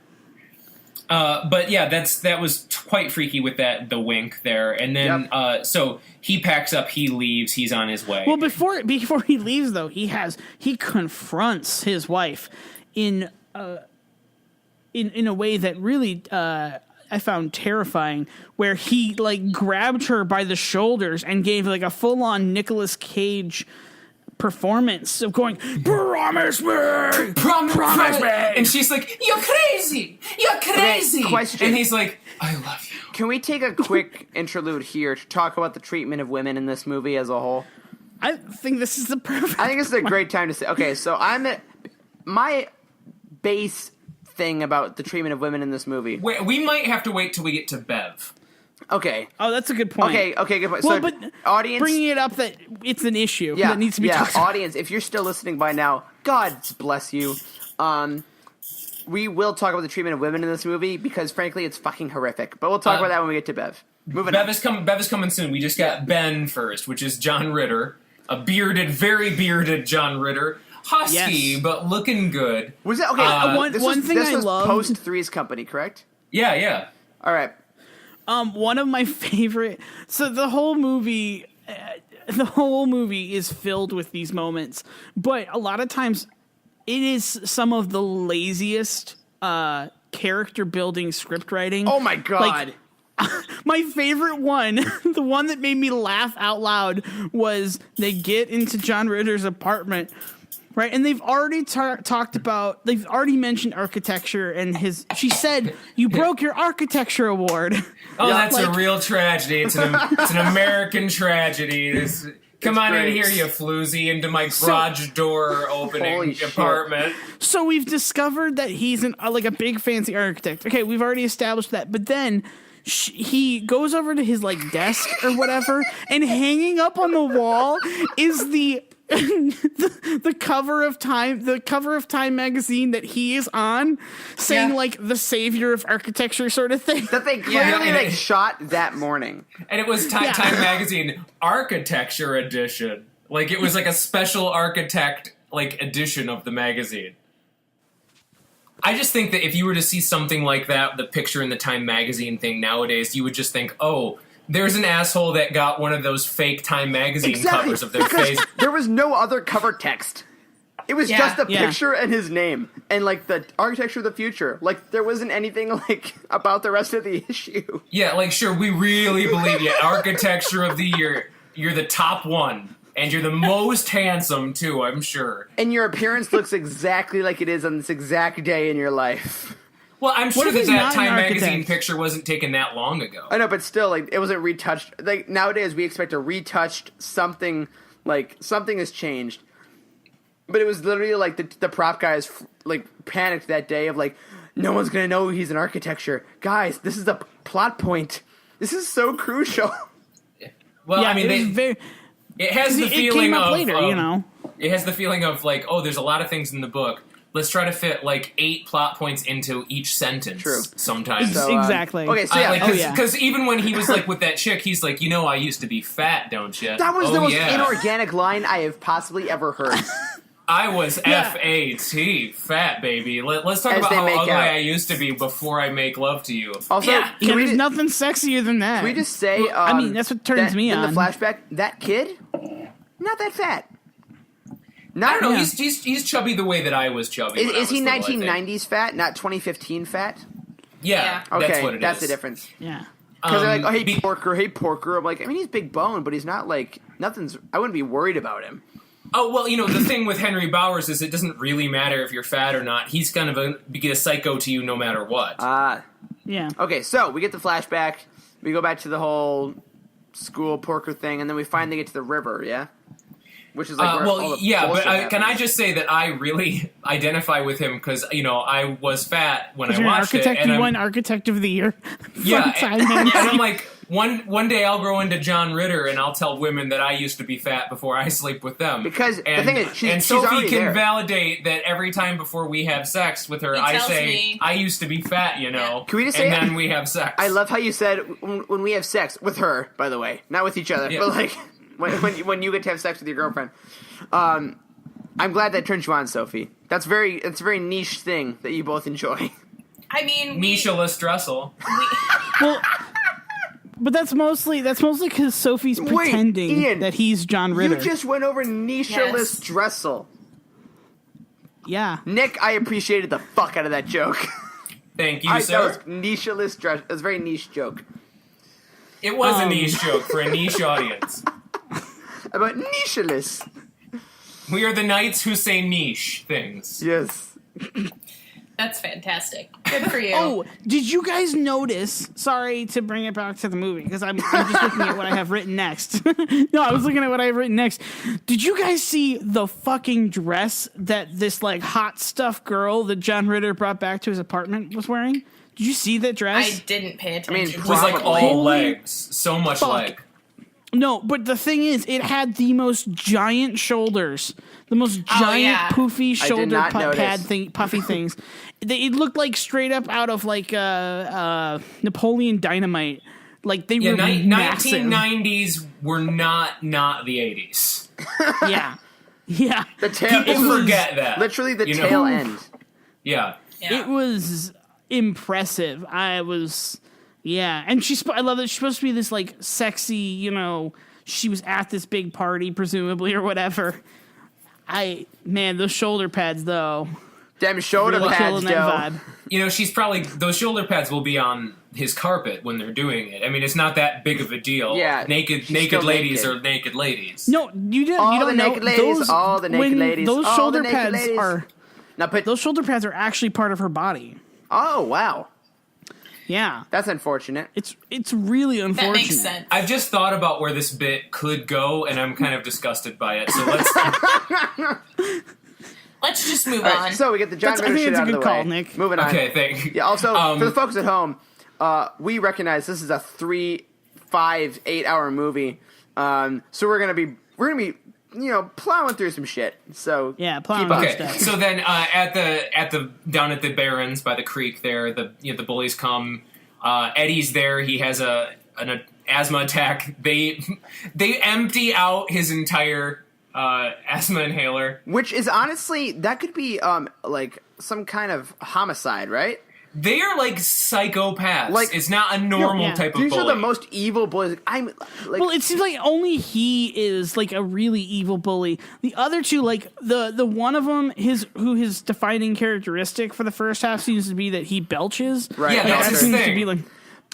But yeah, that was quite freaky with the wink there, and then so he packs up, he leaves, he's on his way. Well, before he leaves though, he confronts his wife in a way that really I found terrifying, where he like grabbed her by the shoulders and gave like a full on Nicolas Cage performance of going, promise me, promise me, and she's like, you're crazy, Okay, question. and he's like, I love you. Can we take a quick interlude here to talk about the treatment of women in this movie as a whole? I think this is the perfect. I think this is a great time to say. Okay, so my base thing about the treatment of women in this movie. We might have to wait till we get to Bev. Okay. Oh, that's a good point. Okay, good point. Well, So, but audience, bringing it up that it's an issue that needs to be talked about. audience, if you're still listening by now, God bless you. We will talk about the treatment of women in this movie because, frankly, it's fucking horrific. But we'll talk about that when we get to Bev. Moving on. Bev is coming soon. We just got Ben first, which is John Ritter, a very bearded John Ritter. Husky, Yes. but looking good. Was it okay? One thing I was loved- post Three's Company, correct? Yeah. All right. One of my favorite. So the whole movie is filled with these moments, but a lot of times it is some of the laziest character building script writing. Oh my god. My favorite one, the one that made me laugh out loud, was they get into John Ritter's apartment, right? And they've already they've already mentioned architecture and she said, you broke your architecture award. Oh, Yeah, that's a real tragedy. It's an American tragedy. Come on in great. here, you floozy, into my garage door opening Holy shit. apartment. So we've discovered that he's like a big fancy architect. Okay, we've already established that. But then he goes over to his like desk or whatever, and hanging up on the wall is the the cover of Time magazine that he is on, saying like the savior of architecture sort of thing. That they clearly shot that morning. And it was Time Magazine Architecture Edition. Like, it was like a special architect, like, edition of the magazine. I just think that if you were to see something like that, the picture in the Time Magazine thing nowadays, you would just think, oh, there's an asshole that got one of those fake Time Magazine covers of their face. There was no other cover text. It was just a picture and his name. And, like, the architecture of the future. Like, there wasn't anything, like, about the rest of the issue. Yeah, like, sure, we really believe you. Architecture of the year, you're the top one. And you're the most handsome, too, I'm sure. And your appearance looks exactly like it is on this exact day in your life. Well, I'm sure that Time architect? Magazine picture wasn't taken that long ago. I know, but still, like, it wasn't retouched. Like, nowadays, we expect a retouched something, like, something has changed. But it was literally, like, the prop guys, like, panicked that day of, like, no one's gonna know he's an architecture. Guys, this is a plot point. This is so crucial. Well, I mean, it has the feeling came up of later, you know. It has the feeling of like, oh, there's a lot of things in the book. Let's try to fit like 8 plot points into each sentence. True. Sometimes. So, exactly. Okay, so because even when he was like with that chick, he's like, I used to be fat, don't you? that was the most inorganic line I have possibly ever heard. I was F-A-T, fat baby. Let's talk As about they how make ugly out. I used to be before I make love to you. Also, There's nothing sexier than that. Can we just say, I mean, that's what turns me on. In the flashback, that kid, not that fat. I don't know. He's chubby the way that I was chubby. Is he 1990s fat, not 2015 fat? Yeah. Okay, that's what it is. that's the difference. Yeah. Because they're like, oh, hey, porker. I'm like, I mean, he's big bone, but he's not like, I wouldn't be worried about him. Oh, well, the thing with Henry Bowers is it doesn't really matter if you're fat or not. He's kind of a psycho to you no matter what. Yeah. Okay, so we get the flashback. We go back to the whole school porker thing, and then we finally get to the river, yeah? Which is like can I just say that I really identify with him because I was fat when I watched it, and you won Architect of the Year. And I'm like, one day I'll grow into John Ritter and I'll tell women that I used to be fat before I sleep with them. Because the thing is, she's Sophie already can there. validate that every time before we have sex with her, I say I used to be fat, Can we just say, and then we have sex. I love how you said when we have sex with her, by the way, not with each other, but like. When you get to have sex with your girlfriend, I'm glad that turns you on, Sophie. It's a very niche thing that you both enjoy. I mean, Niche-less Dressel. Well, but that's mostly because Sophie's pretending Ian, that he's John Ritter. You just went over niche-less Dressel. Yeah. Nick, I appreciated the fuck out of that joke. Thank you, sir. That was niche-less Dressel. It was a very niche joke. It was a niche joke for a niche audience. About niche-less. We are the knights who say niche things. Yes. that's fantastic. Good for you. Oh, did you guys notice? Sorry to bring it back to the movie because I'm just looking at what I have written next. No, I was looking at what I have written next. Did you guys see the fucking dress that this like hot stuff girl that John Ritter brought back to his apartment was wearing? Did you see that dress? I didn't pay attention. It was like all legs. So much leg. No, but the thing is, it had the most giant shoulders, the most giant poofy shoulder puffy things. It looked like straight up out of like Napoleon Dynamite. Like they were massive. 1990s were not the 80s. Yeah. The tail. People forget that. Literally the tail end. Yeah. It was impressive. Yeah, and I love that she's supposed to be this, like, sexy, she was at this big party, presumably, or whatever. Those shoulder pads, though. Damn shoulder really pads, that though. She's probably, those shoulder pads will be on his carpet when they're doing it. I mean, it's not that big of a deal. Yeah. Naked ladies are naked ladies. No, you don't know. All the naked ladies. Those all shoulder the naked pads ladies. those shoulder pads are actually part of her body. Oh, wow. Yeah. That's unfortunate. It's really unfortunate. That makes sense. I've just thought about where this bit could go, and I'm kind of disgusted by it. So let's just move Right, on. so we get the John Ritter shit out of the way. Call, Nick. Moving on. Okay, thank you. Yeah. Also, for the folks at home, we recognize this is a 3, 5, 8 hour movie. So we're gonna be plowing through some shit. So Yeah, plowing keep up. through Okay, stuff. so then down at the Barrens by the creek there, the bullies come. Eddie's there. He has an asthma attack. They empty out his entire asthma inhaler. Which is honestly, that could be like some kind of homicide, right? They are like psychopaths. Like- it's not a normal Yeah. type of These bully. are the most evil bullies. Well, it seems like only he is like a really evil bully. The other two, like the one of them, his defining characteristic for the first half seems to be that he belches. Right. Yeah, Like, that's that his seems thing. to be like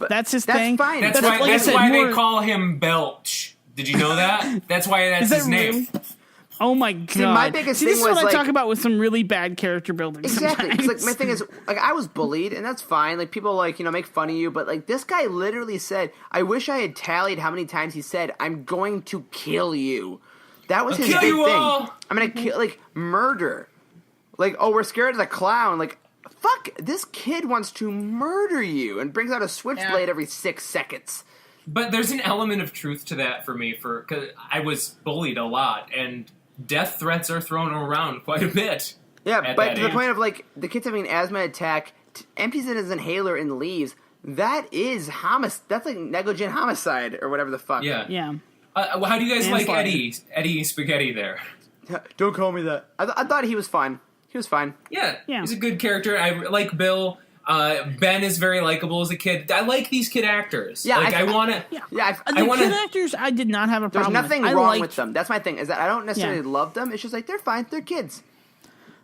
that's his that's thing. fine. That's That's why, like I that's said, why more- they call him Belch. Did you know that? That's why that's Is that his name. really? Oh my god! my biggest this thing is what was, I like- talk about with some really bad character building. Exactly. 'Cause, Sometimes. like, my thing is, like, I was bullied, and that's fine. Like, people, like, make fun of you, but, like, this guy literally said, I wish I had tallied how many times he said, I'm going to kill you. That was his kill big you thing. all. I'm gonna kill, like, murder. Like, oh, we're scared of the clown. Like, fuck, this kid wants to murder you and brings out a switchblade every 6 seconds. But there's an element of truth to that for me, because I was bullied a lot, and death threats are thrown around quite a bit. Yeah, at but that to the age. point of, like, the kid's having an asthma attack, empties it as an inhaler and leaves. That is that's like negligent homicide or whatever the fuck. Yeah. yeah. Well, how do you guys like Manslaughter. Eddie Spaghetti there? Don't call me that. I thought he was fine. He was fine. Yeah, Yeah. he's a good character. I like Bill. Ben is very likable as a kid. I like these kid actors. Yeah, like I want to. Yeah, The wanna- kid actors, I did not have a there's problem. nothing with. I wrong liked- with them. That's my thing. Is that I don't necessarily Yeah. love them. It's just like they're fine. They're kids.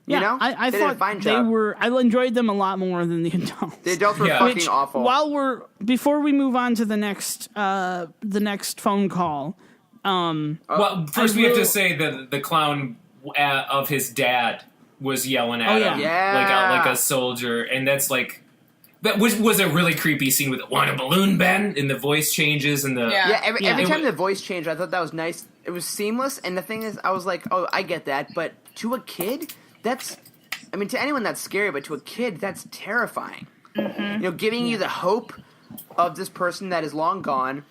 Yeah, You know, I they did a thought fine they job. were. I enjoyed them a lot more than the adults. The adults were Yeah. fucking Which, awful. before we move on to the next phone call, Well, first we have will- to say that the clown of his dad was yelling at yeah. him Yeah. like a soldier, and that's like that was a really creepy scene with "Want a balloon, Ben?" and the voice changes and the Yeah. Every Yeah. time the voice changed, I thought that was nice. It was seamless, and the thing is, I was like, oh, I get that, but to a kid, to anyone that's scary, but to a kid, that's terrifying. Giving you the hope of this person that is long gone,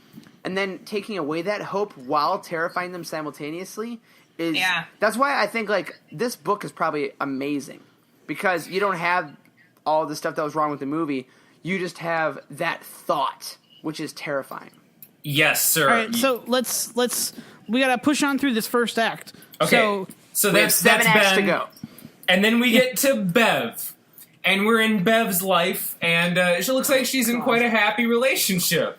and then taking away that hope while terrifying them simultaneously is. Yeah. That's why I think like this book is probably amazing, because you don't have all the stuff that was wrong with the movie. You just have that thought, which is terrifying. yes, sir. all right. So let's we gotta push on through this first act. Okay, so We have that's 7 acts Ben. to go. And then we get to Bev. And we're in Bev's life, and she looks like she's in quite a happy relationship.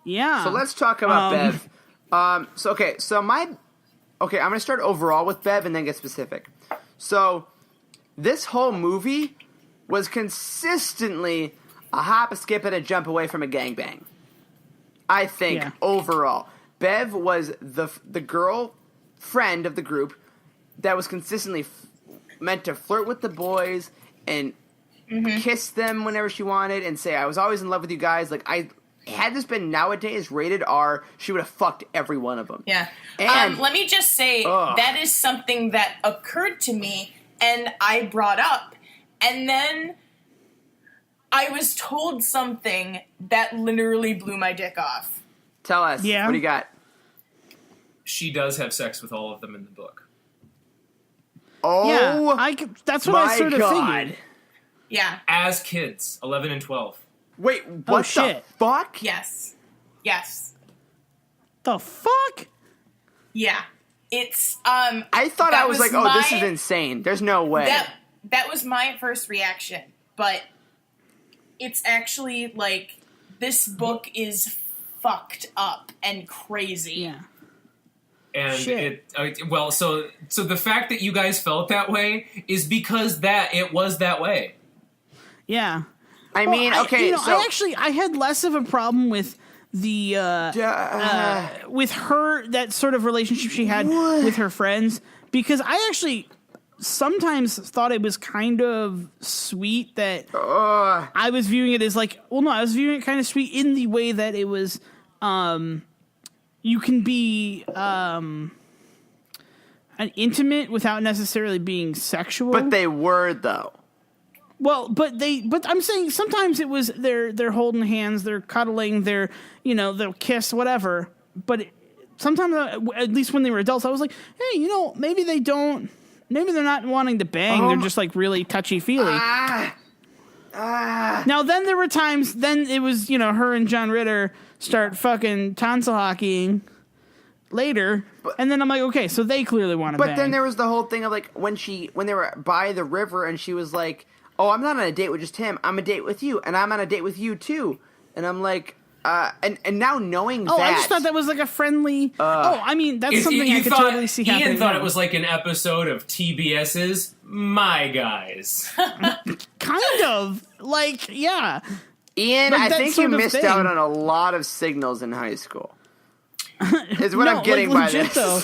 Yeah. So let's talk about Bev. I'm going to start overall with Bev and then get specific. So this whole movie was consistently a hop, a skip, and a jump away from a gangbang. I think overall, Bev was the girl friend of the group that was consistently meant to flirt with the boys and kiss them whenever she wanted and say, I was always in love with you guys. Like, had this been nowadays rated R, she would have fucked every one of them. Yeah. And let me just say Ugh. that is something that occurred to me and I brought up. And then I was told something that literally blew my dick off. Tell us. Yeah. What do you got? She does have sex with all of them in the book. Oh, yeah, that's what I my sort of God. figured. Yeah. As kids, 11 and 12. Wait, what the shit. fuck? Yes. Yes. The fuck? Yeah. It's I thought that I was like, oh, this my- is insane. There's no way. that was my first reaction, but it's actually like this book is fucked up and crazy. Yeah. And Shit. so the fact that you guys felt that way is because it was that way. Yeah. I mean, okay, so I had less of a problem with the with her, that sort of relationship she had with her friends, because I actually sometimes thought it was kind of sweet that I was viewing it as like, I was viewing it kind of sweet in the way that it was you can be an intimate without necessarily being sexual. but they were though. Well, but I'm saying sometimes it was they're holding hands, they're cuddling, they'll kiss, whatever. But sometimes, at least when they were adults, I was like, hey, maybe they're not wanting to bang. They're just like really touchy-feely. Now, then there were times, then it was, her and John Ritter start fucking tonsil hockeying later, and then I'm like, okay, so they clearly want to bang. But then there was the whole thing of like when they were by the river and she was like, oh, I'm not on a date with just him, I'm a date with you, and I'm on a date with you too. And I'm like, and now knowing that... Oh, I just thought that was like a friendly... I mean, that's something I could totally see happening. Ian thought it was like an episode of TBS's My Guys. Kind of. Like, yeah. Ian, I think you missed out on a lot of signals in high school. Is what I'm getting by this. Though.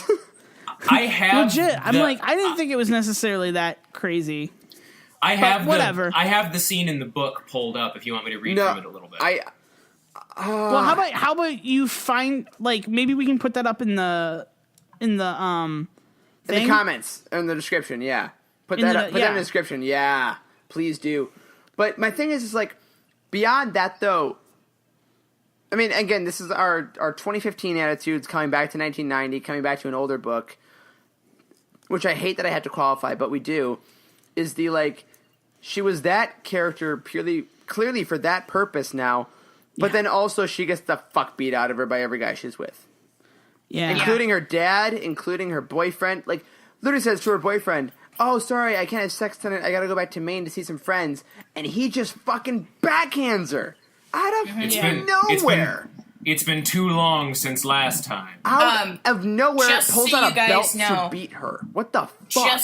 I have... Legit. I'm like, I didn't think it was necessarily that crazy. I have whatever. I have the scene in the book pulled up if you want me to read from it a little bit. Well, how about you find, like, maybe we can put that up in the comments, in the description, yeah. Put that in the description, yeah. Please do. But my thing is like, beyond that, though, I mean, again, this is our 2015 attitudes coming back to 1990, coming back to an older book, which I hate that I had to qualify, but we do, is the, like, she was that character clearly for that purpose now, but then also she gets the fuck beat out of her by every guy she's with. Yeah. Including her dad, including her boyfriend. Like, literally says to her boyfriend, oh, sorry, I can't have sex tonight. I gotta go back to Maine to see some friends. And he just fucking backhands her. Out of nowhere. It's been too long since last time. Out of nowhere, pulls out a belt to beat her. What the fuck?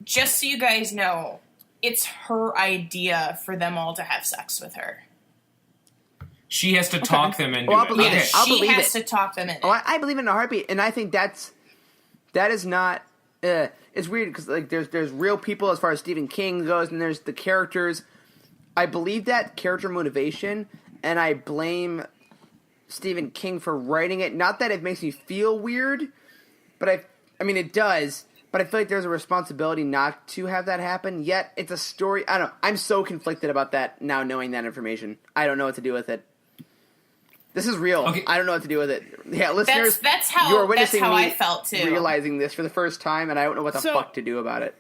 Just so you guys know, it's her idea for them all to have sex with her. She has to talk them into I'll it. believe it. She has to talk them into it. I believe it in a heartbeat, and I think that is not. It's weird because like there's real people as far as Stephen King goes, and there's the characters. I believe that character motivation, and I blame Stephen King for writing it. Not that it makes me feel weird, but I mean it does. But I feel like there's a responsibility not to have that happen. Yet it's a story. I don't know. I'm so conflicted about that now, knowing that information. I don't know what to do with it. This is real. Okay. I don't know what to do with it. Yeah, listeners, that's how I felt too. Realizing this for the first time, and I don't know what the fuck to do about it.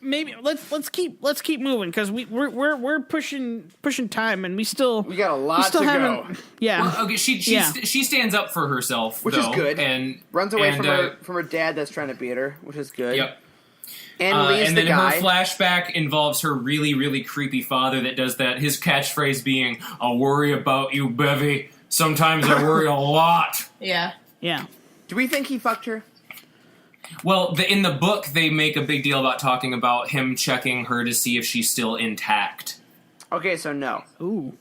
Maybe let's keep moving because we're pushing time, and we got a lot to go. Yeah. Well, okay. She stands up for herself, which is good, and runs away from her dad that's trying to beat her, which is good. Yep. And leaves and then the guy. Her flashback involves her really, really creepy father that does that. His catchphrase being, "I'll worry about you, Bevy. Sometimes I worry a lot." Yeah. Yeah. Do we think he fucked her? Well, in the book, they make a big deal about talking about him checking her to see if she's still intact. Okay, so no. Ooh.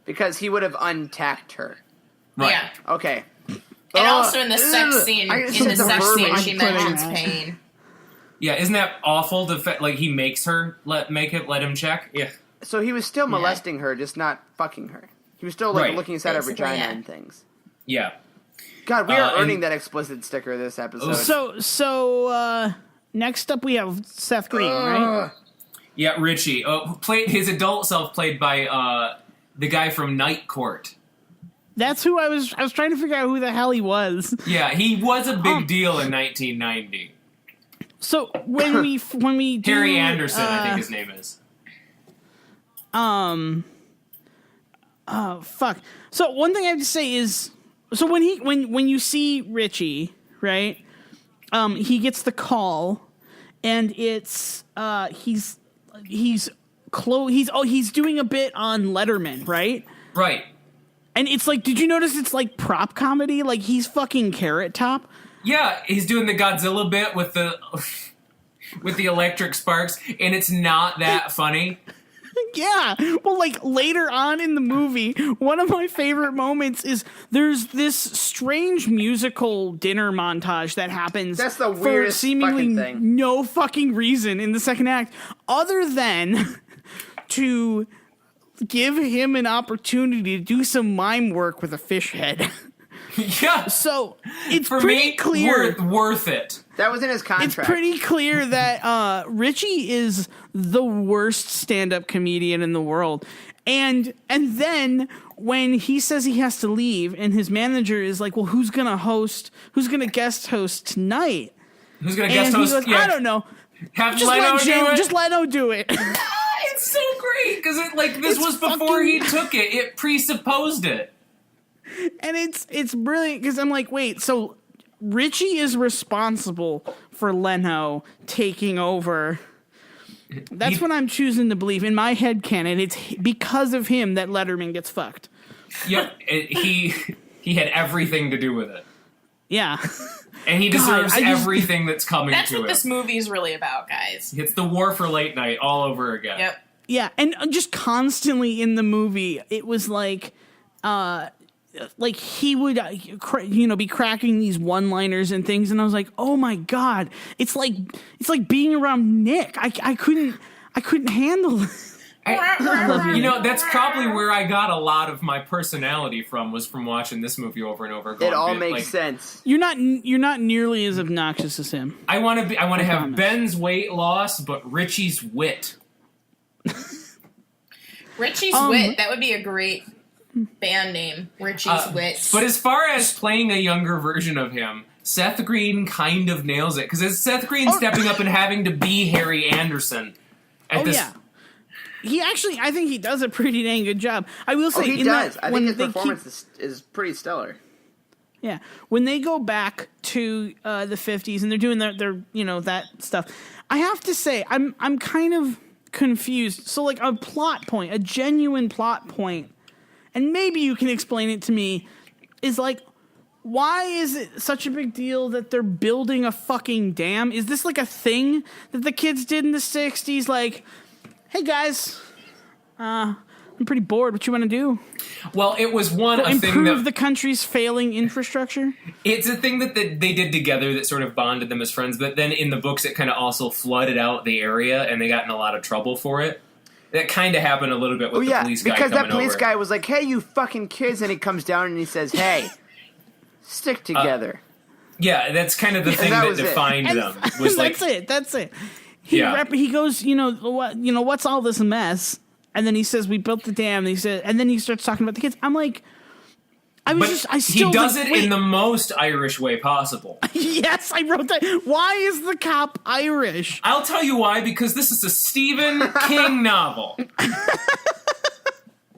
Because he would have untacked her. Right. Yeah. Okay. And also in the sex scene, she mentions pain. Yeah, isn't that awful? Like he makes her let him check. Yeah. So he was still molesting her, just not fucking her. He was still looking inside her vagina and things. Yeah. God, we are earning that explicit sticker this episode. So next up we have Seth Green, right? Yeah, Richie. Played his adult self, played by the guy from Night Court. That's who I was trying to figure out who the hell he was. Yeah, he was a big deal in 1990. So when we do, Harry Anderson, I think his name is. Fuck. So one thing I have to say is, so when you see Richie, right? He gets the call, and it's he's doing a bit on Letterman, right? Right. And it's like, did you notice it's like prop comedy? Like he's fucking Carrot Top. Yeah, he's doing the Godzilla bit with the electric sparks, and it's not that funny. Yeah. Well, like later on in the movie, one of my favorite moments is there's this strange musical dinner montage that happens. That's the weirdest for seemingly fucking thing. No fucking reason in the second act, other than to give him an opportunity to do some mime work with a fish head. Yeah. So it's for pretty me, clear. Worth it. That was in his contract. It's pretty clear that Richie is the worst stand-up comedian in the world. And then when he says he has to leave, and his manager is like, "Well, who's gonna guest host tonight?" Who's gonna And guest he host? goes, "I don't know. Have Just Leno do it. Just Leno do it." It's so great because this was before he took it. It presupposed it. And it's brilliant because I'm like, wait, so Richie is responsible for Leno taking over. That's what I'm choosing to believe. In my head canon, it's because of him that Letterman gets fucked. Yep, he had everything to do with it. Yeah. And he deserves everything that's coming That's to him. what this movie is really about, guys. It's the war for late night all over again. Yep. Yeah, and just constantly in the movie, it was like he would, be cracking these one-liners and things, and I was like, oh my god, it's like being around Nick. I couldn't handle it. That's probably where I got a lot of my personality was from watching this movie over and over. It all makes sense. You're not nearly as obnoxious as him. I want to have Ben's weight loss, but Richie's wit. Richie's Wit. That would be a great band name. Richie's Wit. But as far as playing a younger version of him, Seth Green kind of nails it because it's Seth Green stepping up and having to be Harry Anderson. Yeah. He actually, I think he does a pretty dang good job. I will say, he does. I think his performance is pretty stellar. Yeah, when they go back to the 50s and they're doing their that stuff, I have to say I'm kind of confused. So like a genuine plot point, and maybe you can explain it to me, is like, why is it such a big deal that they're building a fucking dam? Is this like a thing that the kids did in the 60s? Like, hey guys, I'm pretty bored. What you want to do? Well, it was improve the country's failing infrastructure. It's a thing that they did together that sort of bonded them as friends. But then in the books, it kind of also flooded out the area, and they got in a lot of trouble for it. That kind of happened a little bit with the police guy because coming that police over. guy was like, "Hey, you fucking kids," and he comes down and he says, "Hey, stick together." Yeah, that's kind of the thing that defined them. Was like, That's it. He goes, what's all this mess? And then he says, we built the dam. And then he starts talking about the kids. I'm like, he does it in the most Irish way possible. Yes, I wrote that. Why is the cop Irish? I'll tell you why, because this is a Stephen King novel.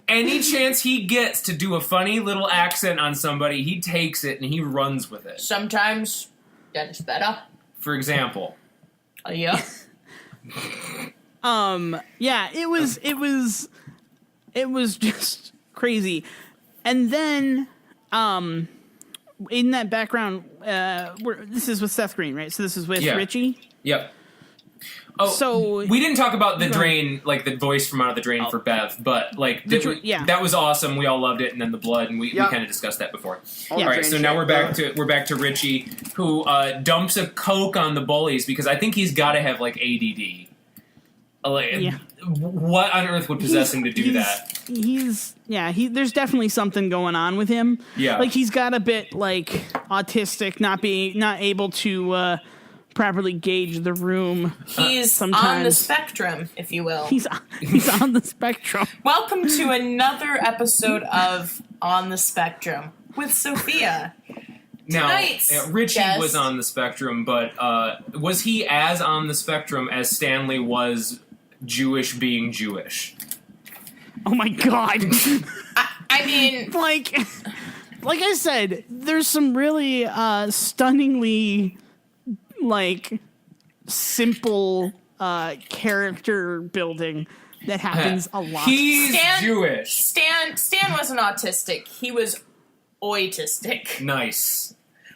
Any chance he gets to do a funny little accent on somebody, he takes it and he runs with it. Sometimes that is better. For example. Yeah. Yeah, it was just crazy. And then in that background, this is with Seth Green, right? So this is with Richie? Yep. Oh, so we didn't talk about the drain, like the voice from Out of the Drain for Bev, but like that was awesome. We all loved it, and then the blood, and we kind of discussed that before. All right, so now we're back to Richie, who dumps a Coke on the bullies because I think he's got to have like ADD. What on earth would possess him to do that? There's definitely something going on with him. Yeah, like he's got a bit like autistic, not able to properly gauge the room. He's on the spectrum, if you will. He's on the spectrum. Welcome to another episode of On the Spectrum with Sophia. Now, Richie was on the spectrum, but was he as on the spectrum as Stanley was Jewish being Jewish? Oh my god. I mean... Like I said, there's some really stunningly simple character building that happens a lot. He's Jewish. Stan wasn't autistic. He was oitistic. Nice.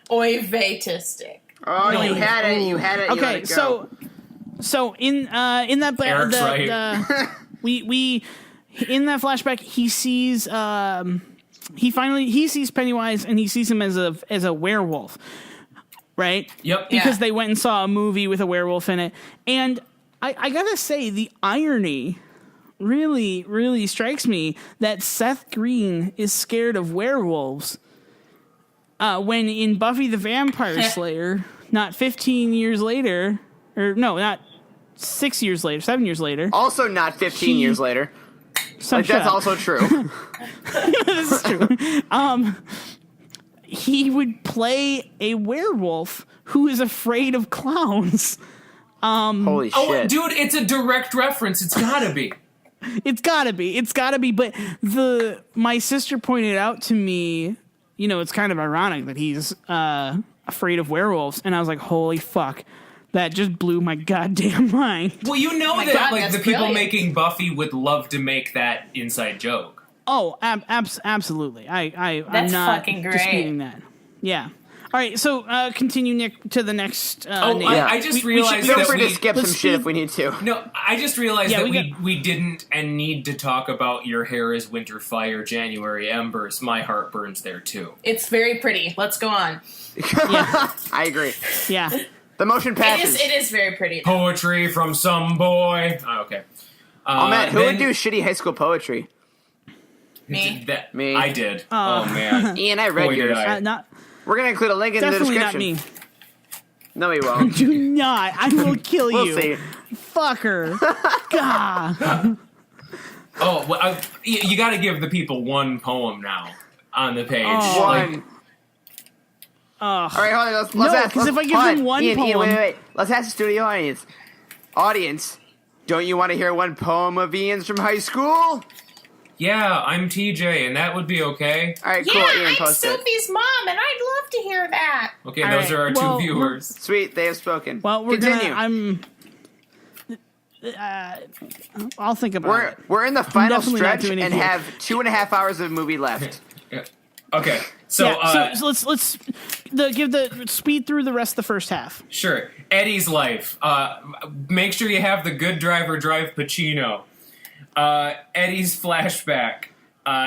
Oivatistic. Oh, you had it. Okay, so in that Eric's right. we in that flashback he sees he sees Pennywise and he sees him as a werewolf. Right? Yep. Because they went and saw a movie with a werewolf in it. And I gotta say, the irony really, really strikes me that Seth Green is scared of werewolves when in Buffy the Vampire Slayer, not 15 years later, or no, not 6 years later, 7 years later. Also not 15 years later. Like, that's also true. This is true. He would play a werewolf who is afraid of clowns. Holy shit. Oh, dude, it's a direct reference. It's gotta be. It's gotta be. But my sister pointed out to me, it's kind of ironic that he's afraid of werewolves, and I was like, holy fuck, that just blew my goddamn mind. Well, God, the people brilliant. Making Buffy would love to make that inside joke. Oh, absolutely. I'm That's not fucking great. disputing that. Yeah. All right, so continue, Nick, to the next name. I just realized Feel that free to we... skip some let's shit speed- if we need to. No, I just realized Yeah, that we didn't and need to talk about Your Hair is Winter Fire, January Embers. My heart burns there, too. It's very pretty. Let's go on. I agree. Yeah. The motion passes. It is very pretty. Poetry from some boy. Oh, okay. Oh, man, who would do shitty high school poetry? Me. Me. I did. Oh, man. Ian, I read Boy, did yours. I. Not We're going to include a link in the definitely description. not me. No, we won't. Do not. I will kill We'll you. see. Fucker. God. Oh, well, you got to give the people one poem now on the page. Oh. One. All right, hold on. Let's No, ask. 'cause if I give hold them on. one Ian, poem- wait. Let's ask the studio audience. Audience, don't you want to hear one poem of Ian's from high school? Yeah, I'm TJ, and that would be okay. All right, cool. Ian, post it. Sophie's mom, and I'd love to hear that. Okay, All those right, are our well, two viewers. Sweet, they have spoken. Well, we're Continue. I'll think about it. We're in the final definitely not stretch doing and it here. have 2.5 hours of movie left. Yeah. Okay, so, Yeah, so let's give the speed through the rest of the first half. sure. Eddie's life. Make sure you have the good driver drive Pacino. Eddie's flashback.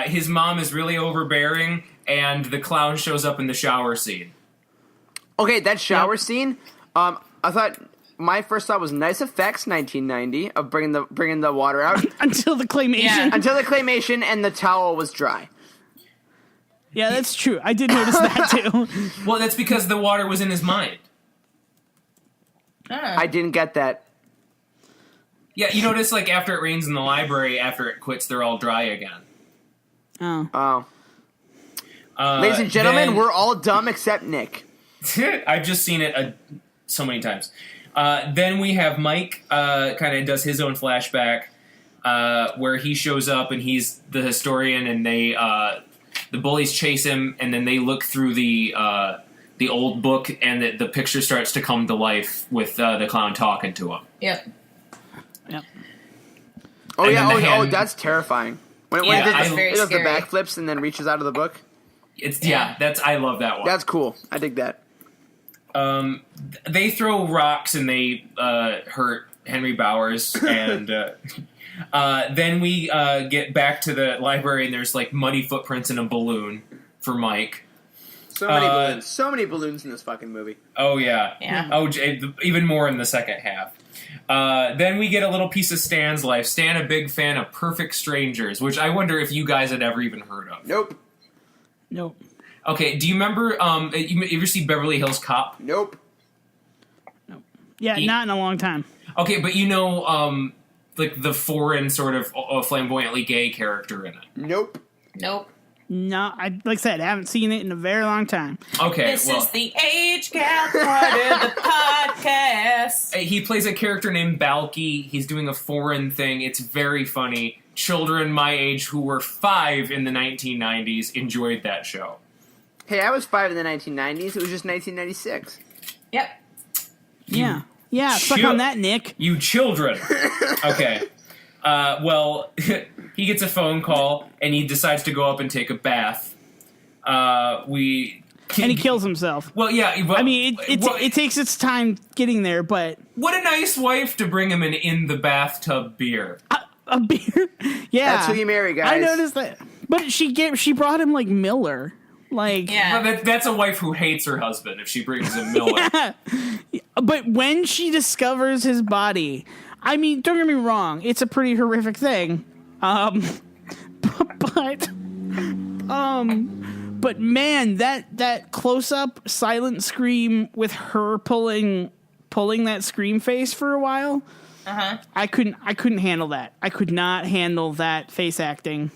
His mom is really overbearing, and the clown shows up in the shower scene. Okay, that shower scene. I thought my first thought was nice effects, 1990, of bringing the water out Until the claymation. Yeah. until the claymation and the towel was dry. Yeah, that's true. I did notice that too. Well, that's because the water was in his mind. I didn't get that. Yeah, you notice, like, after it rains in the library, after it quits, they're all dry again. Oh. Oh, ladies and gentlemen, then- we're all dumb except Nick. I've just seen it so many times. Then we have Mike kind of does his own flashback where he shows up and he's the historian, and the bullies chase him, and then they look through the old book, and the picture starts to come to life with the clown talking to him. Yep. Yep. Oh And yeah, then the hand- that's terrifying. When Yeah, it that's does very the scary. backflips and then reaches out of the book. I love that one. That's cool. I dig that. They throw rocks and they hurt Henry Bowers, and then we get back to the library, and there's like muddy footprints in a balloon for Mike. So many balloons. So many balloons in this fucking movie. Oh yeah, Yeah. Oh, even more in the second half. Then we get a little piece of Stan's life. Stan, a big fan of Perfect Strangers, which I wonder if you guys had ever even heard of. Nope. Nope. Okay, do you remember? You ever see Beverly Hills Cop? Nope. Yeah, not in a long time. Okay, but you know, like the foreign sort of flamboyantly gay character in it. Nope. Nope. No, like I said, I haven't seen it in a very long time. Okay, This well, is the age gap part of the podcast. he plays a character named Balky. He's doing a foreign thing. It's very funny. Children my age who were 5 in the 1990s enjoyed that show. Hey, I was 5 in the 1990s. It was just 1996. Yep. Yeah. Yeah, suck Chill- on that, Nick. You children. Okay. Well, he gets a phone call, and he decides to go up and take a bath. And he kills himself. Well, yeah. Well, I mean, it takes its time getting there, but what a nice wife to bring him an in the bathtub beer. a beer. Yeah, That's who you marry, guys. I noticed that. But she brought him like Miller. Like, Yeah. Well, that's a wife who hates her husband if she brings him Miller. But when she discovers his body, I mean, don't get me wrong, it's a pretty horrific thing. But man, that close up silent scream with her pulling that scream face for a while, I couldn't handle that. I could not handle that face acting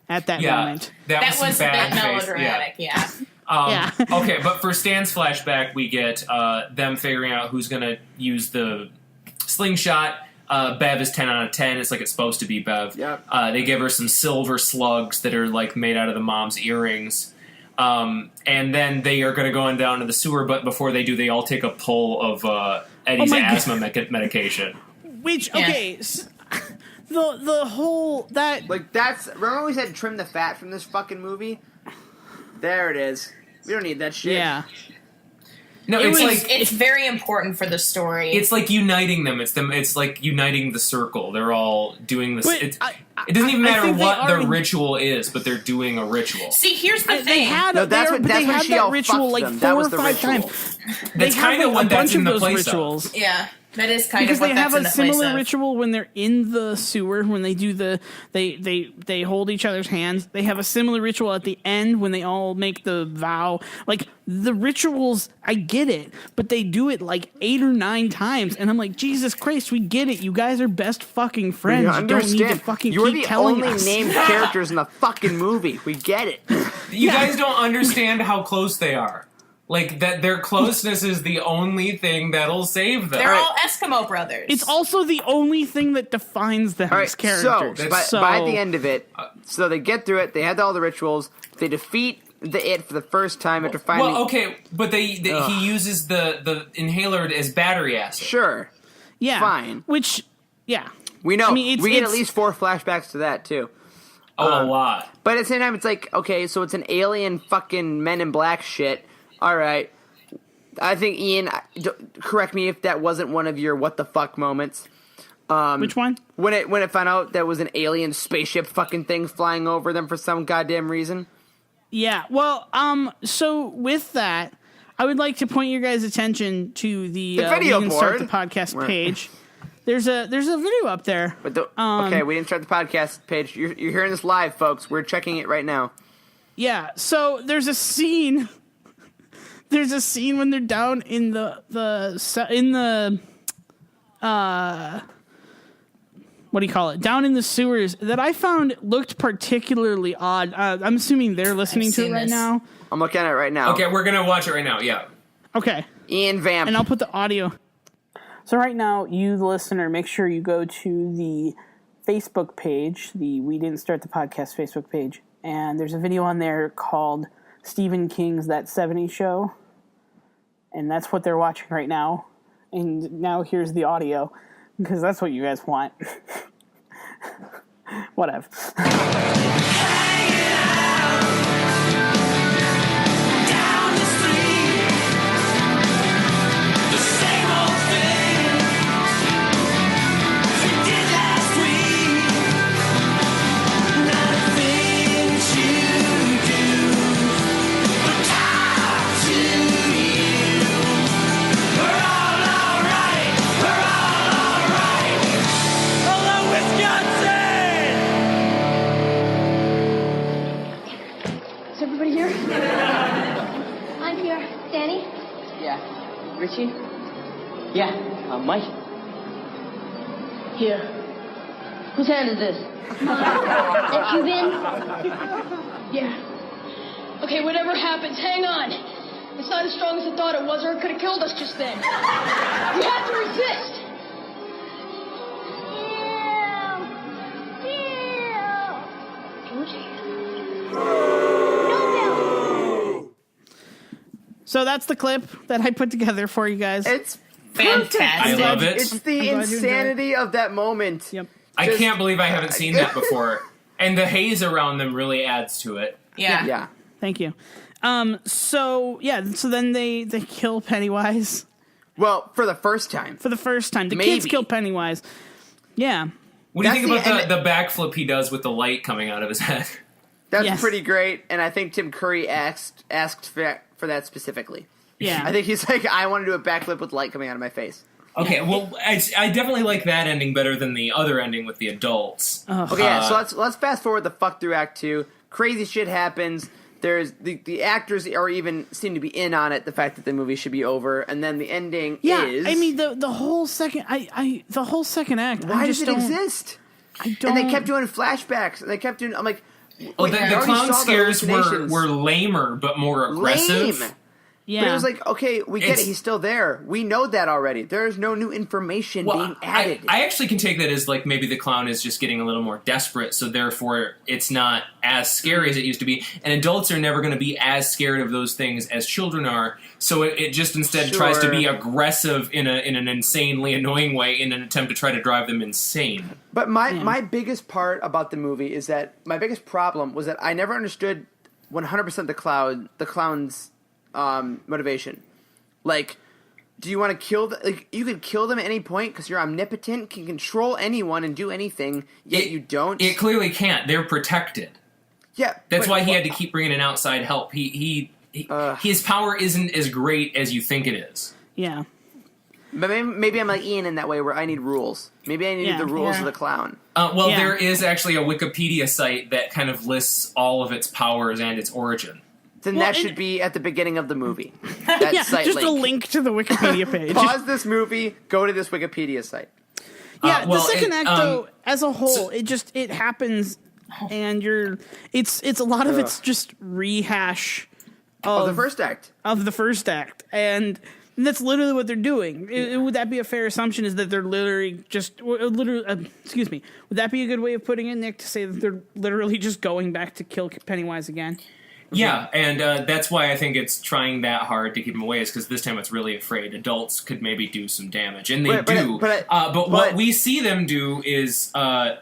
at that moment. That was some a bit bad face. melodramatic, yeah. Okay, but for Stan's flashback, we get them figuring out who's going to use the slingshot. Bev is 10 out of 10. It's like it's supposed to be Bev. Yep. They give her some silver slugs that are like made out of the mom's earrings. And then they are going to go on down to the sewer, but before they do, they all take a pull of Eddie's asthma medication. Which, okay, the whole, that... Like, that's... Remember we said trim the fat from this fucking movie? There it is. We don't need that shit. Yeah. No, It's very important for the story. It's like uniting them. It's like uniting the circle. They're all doing this. It doesn't even matter what the ritual is, but they're doing a ritual. See, here's the thing. They had that ritual like 4 or 5 times. That's kind of what that's in the place rituals. Yeah. That is kind because of what they that's have in a the place similar of. ritual when they're in the sewer when they do they hold each other's hands. They have a similar ritual at the end when they all make the vow. Like the rituals, I get it, but they do it like 8 or 9 times, and I'm like, Jesus Christ, we get it. You guys are best fucking friends. You don't need to fucking keep telling us. You're the only named characters in the fucking movie. We get it. You guys don't understand how close they are. Like, that their closeness is the only thing that'll save them. They're all Eskimo brothers. It's also the only thing that defines them as characters. So, by the end of it, so they get through it, they had all the rituals, they defeat it for the first time after finally... Well, okay, but he uses the inhaler as battery acid. Sure. Yeah. Fine. Which, yeah. We know. I mean, we get at least 4 flashbacks to that, too. A lot. But at the same time, it's like, okay, so it's an alien fucking Men in Black shit. All right. I think, Ian, correct me if that wasn't one of your what the fuck moments. Which one? When it found out there was an alien spaceship fucking thing flying over them for some goddamn reason. Yeah. Well, so with that, I would like to point your guys' attention to the video We Didn't Start board. the Podcast page. There's a video up there. But okay, we didn't start the podcast page. You're hearing this live, folks. We're checking it right now. Yeah. So there's a scene. There's a scene when they're down in the what do you call it? Down in the sewers that I found looked particularly odd. I'm assuming they're listening to it right now. I'm looking at it right now. Okay, we're gonna watch it right now. Yeah. Okay. Ian Vamp. And I'll put the audio. So right now, you, the listener, make sure you go to the Facebook page, the We Didn't Start the Podcast Facebook page, and there's a video on there called Stephen King's That 70s Show, and that's what they're watching right now. And now here's the audio, because that's what you guys want. Whatever. Richie? Yeah. Mike? Here. Whose hand is this? Let you in? Yeah. Okay, whatever happens, hang on. It's not as strong as I thought it was, or it could have killed us just then. We have to resist. So that's the clip that I put together for you guys. It's fantastic. I love it. It's the insanity of that moment. Yep. I can't believe I haven't seen that before. And the haze around them really adds to it. Yeah. Yeah. Thank you. So then they kill Pennywise Well, for the first time. for the first time. The Maybe. kids kill Pennywise. Yeah. What do you think That's about the backflip he does with the light coming out of his head? That's Yes. pretty great, and I think Tim Curry asked for that specifically. Yeah. I think he's like, I want to do a backflip with light coming out of my face. Okay, well, I definitely like that ending better than the other ending with the adults. Okay, yeah, so let's fast forward the fuck through Act 2. Crazy shit happens. there's the actors are even seem to be in on it. The fact that the movie should be over, and then the ending is. I mean the whole second the whole second act. Why does it exist? I don't. And they kept doing flashbacks, and they kept doing. I'm like, Well, wait, the clown scares were lamer, but more aggressive. lame. Yeah. But it was like, okay, we get it. He's still there. We know that already. There is no new information being added. I actually can take that as like maybe the clown is just getting a little more desperate, so therefore it's not as scary as it used to be. And adults are never going to be as scared of those things as children are. So it just instead tries to be aggressive in an insanely annoying way in an attempt to try to drive them insane. But my biggest part about the movie is that my biggest problem was that I never understood 100% the clown's motivation. Like, do you want to kill you could kill them at any point because you're omnipotent, can control anyone and do anything, yet you don't? It clearly can't. They're protected. Yeah. That's why he had to keep bringing in outside help. His power isn't as great as you think it is. Yeah. But maybe I'm like Ian in that way where I need rules. Maybe I need the rules of the clown. There is actually a Wikipedia site that kind of lists all of its powers and its origin. Then that should be at the beginning of the movie. That site just link. a link to the Wikipedia page. Pause this movie, go to this Wikipedia site. Yeah, the second act though, as a whole, it happens, and it's a lot of it's just rehash of the first act. Of the first act, and that's literally what they're doing. Would that be a fair assumption? Is that they're literally just excuse me? Would that be a good way of putting it, Nick, to say that they're literally just going back to kill Pennywise again? Yeah, and that's why I think it's trying that hard to keep him away, is because this time it's really afraid adults could maybe do some damage, and they do. But what we see them do is do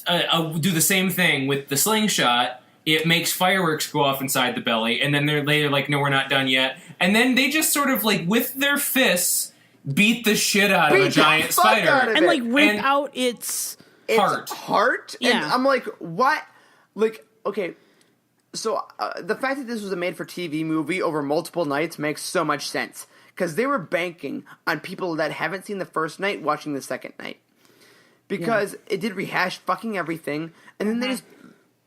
the same thing with the slingshot. It makes fireworks go off inside the belly, and then they're later like, no, we're not done yet. And then they just sort of, like, with their fists, beat the shit out of a giant spider. And, like, rip out its heart. Yeah. And I'm like, what? Like, okay... So the fact that this was a made-for-TV movie over multiple nights makes so much sense. Because they were banking on people that haven't seen the first night watching the second night. Because it did rehash fucking everything, and then they just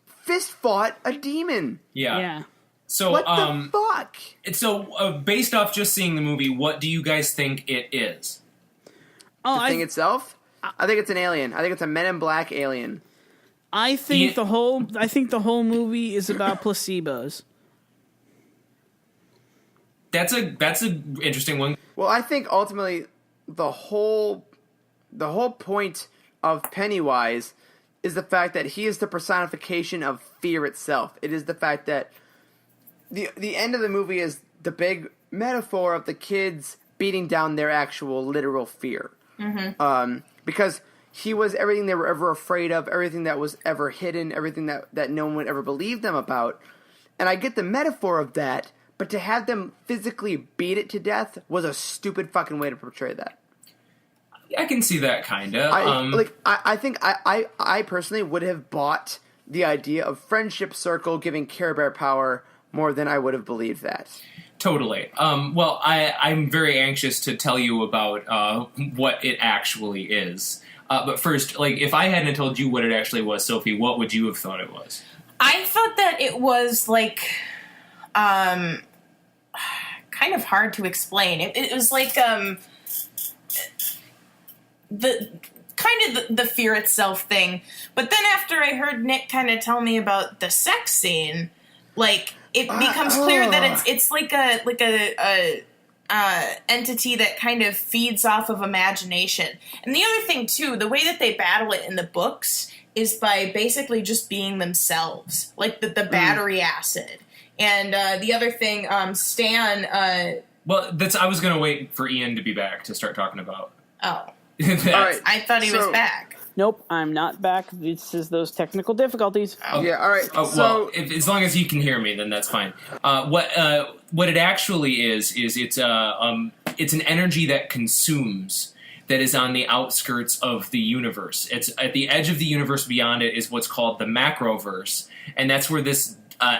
fist-fought a demon. Yeah. So, what the fuck? So, based off just seeing the movie, what do you guys think it is? The thing itself? I think it's an alien. I think it's a Men in Black alien. I think the whole movie is about placebos. That's a interesting one. Well, I think ultimately the whole point of Pennywise is the fact that he is the personification of fear itself. It is the fact that the end of the movie is the big metaphor of the kids beating down their actual literal fear. Mm-hmm. Because he was everything they were ever afraid of, everything that was ever hidden, everything that no one would ever believe them about. And I get the metaphor of that, but to have them physically beat it to death was a stupid fucking way to portray that. I can see that kind of. I think I personally would have bought the idea of Friendship Circle giving Care Bear power more than I would have believed that. Totally. Well, I'm very anxious to tell you about what it actually is. But first, like, if I hadn't told you what it actually was, Sophie, what would you have thought it was? I thought that it was, like, kind of hard to explain. It was like, the fear itself thing. But then after I heard Nick kind of tell me about the sex scene, like, it becomes clear that it's like a entity that kind of feeds off of imagination. And the other thing, too, the way that they battle it in the books is by basically just being themselves, like the battery acid. And the other thing, Stan... Well, I was going to wait for Ian to be back to start talking about. Oh. All right, I thought he was back. Nope, I'm not back. This is those technical difficulties. Oh. Yeah, all right. Well, as long as you can hear me, then that's fine. What it actually is it's an energy that consumes, that is on the outskirts of the universe. It's at the edge of the universe. Beyond it is what's called the macroverse, and that's where this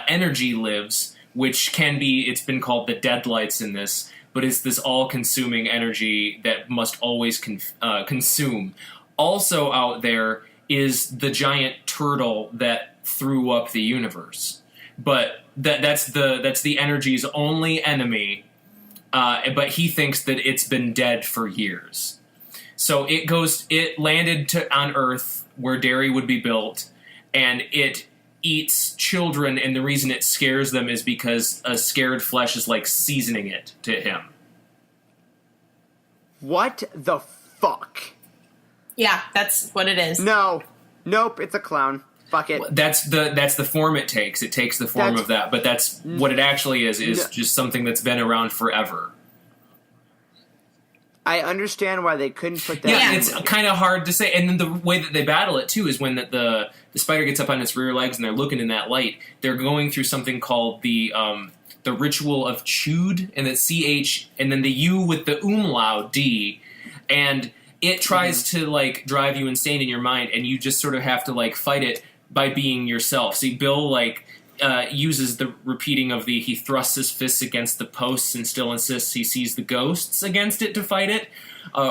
energy lives, which can be. It's been called the deadlights in this, but it's this all-consuming energy that must always consume. Also out there is the giant turtle that threw up the universe. But that's the energy's only enemy, but he thinks that it's been dead for years. So it landed on Earth where Derry would be built, and it eats children, and the reason it scares them is because a scared flesh is like seasoning it to him. What the fuck? Yeah, that's what it is. No. Nope, it's a clown. Fuck it. That's the form it takes. It takes the form of that, but that's what it actually is just something that's been around forever. I understand why they couldn't put that. Yeah, it's kind of hard to say. And then the way that they battle it too is when the spider gets up on its rear legs and they're looking in that light. They're going through something called the ritual of Chud, and the CH, and then the U with the umlaut D, and it tries to like drive you insane in your mind, and you just sort of have to like fight it by being yourself. See, Bill like uses the repeating of he thrusts his fists against the posts and still insists he sees the ghosts against it to fight it.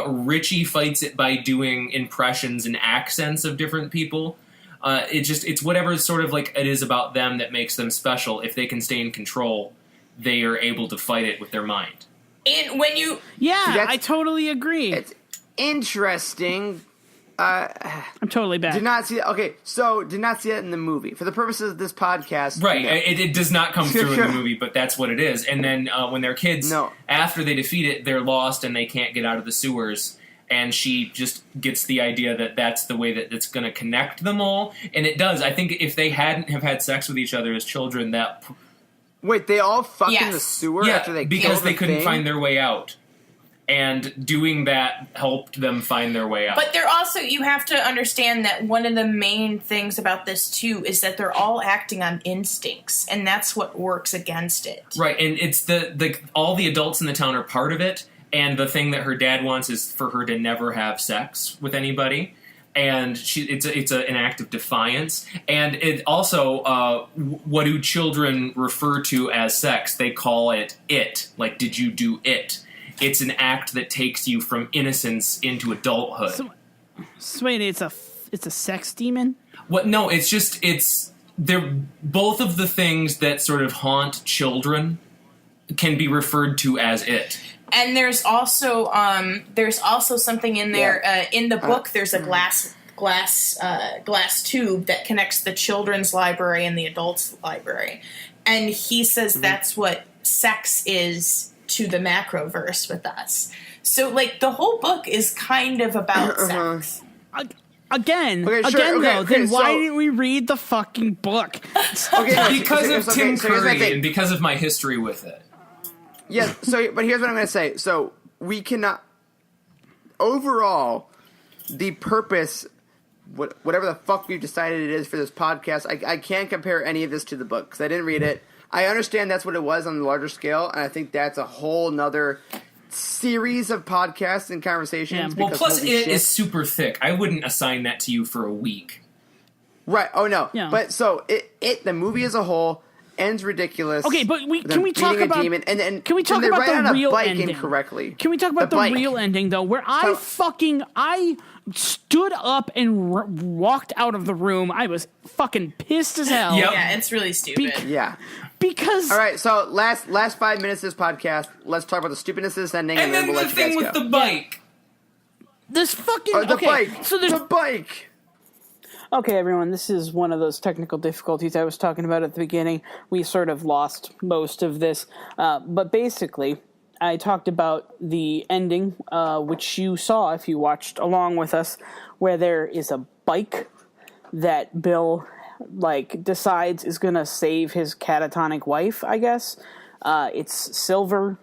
Richie fights it by doing impressions and accents of different people. It's whatever sort of like it is about them that makes them special. If they can stay in control, they are able to fight it with their mind. And when you... Yeah, I totally agree. It's interesting. I'm totally back. Did not see that. Okay, so did not see that in the movie. For the purposes of this podcast, right? No. It does not come through in the movie, but that's what it is. And then when they're kids, after they defeat it, they're lost and they can't get out of the sewers. And she just gets the idea that that's the way that it's going to connect them all, and it does. I think if they hadn't have had sex with each other as children, that wait, they all fucked in the sewer after they because they couldn't find their way out. And doing that helped them find their way out. But they're also, you have to understand that one of the main things about this, too, is that they're all acting on instincts, and that's what works against it. Right, and it's all the adults in the town are part of it, and the thing that her dad wants is for her to never have sex with anybody. And it's an act of defiance. And it also, what do children refer to as sex? They call it. Like, did you do it? It's an act that takes you from innocence into adulthood. So wait, it's a sex demon? What? No, they're both of the things that sort of haunt children can be referred to as it. And there's also something in there in the book. There's a glass tube that connects the children's library and the adults' library, and he says that's what sex is to the macroverse with us. So, like, the whole book is kind of about sex. Then why didn't we read the fucking book? Because of Tim Curry and because of my history with it. Yeah, but here's what I'm going to say. So, we cannot... Overall, the purpose, whatever the fuck we've decided it is for this podcast, I can't compare any of this to the book, because I didn't read it. I understand that's what it was on the larger scale, and I think that's a whole nother series of podcasts and conversations. Yeah. Well, plus it is super thick. I wouldn't assign that to you for a week. Right. Oh, no. Yeah. But so, the movie as a whole ends ridiculous. Okay, but can we talk about demon, and can we talk about the real ending? Incorrectly. Can we talk about the real ending though, where I stood up and walked out of the room. I was fucking pissed as hell. Yep. Yeah, it's really stupid. Because all right, so last 5 minutes of this podcast, let's talk about the stupidness of this ending, and then we'll let you guys go. And then the thing with the bike. This fucking bike. So there's the bike. Okay, everyone, this is one of those technical difficulties I was talking about at the beginning. We sort of lost most of this, but basically, I talked about the ending, which you saw if you watched along with us, where there is a bike that Bill decides is going to save his catatonic wife, I guess. It's silver,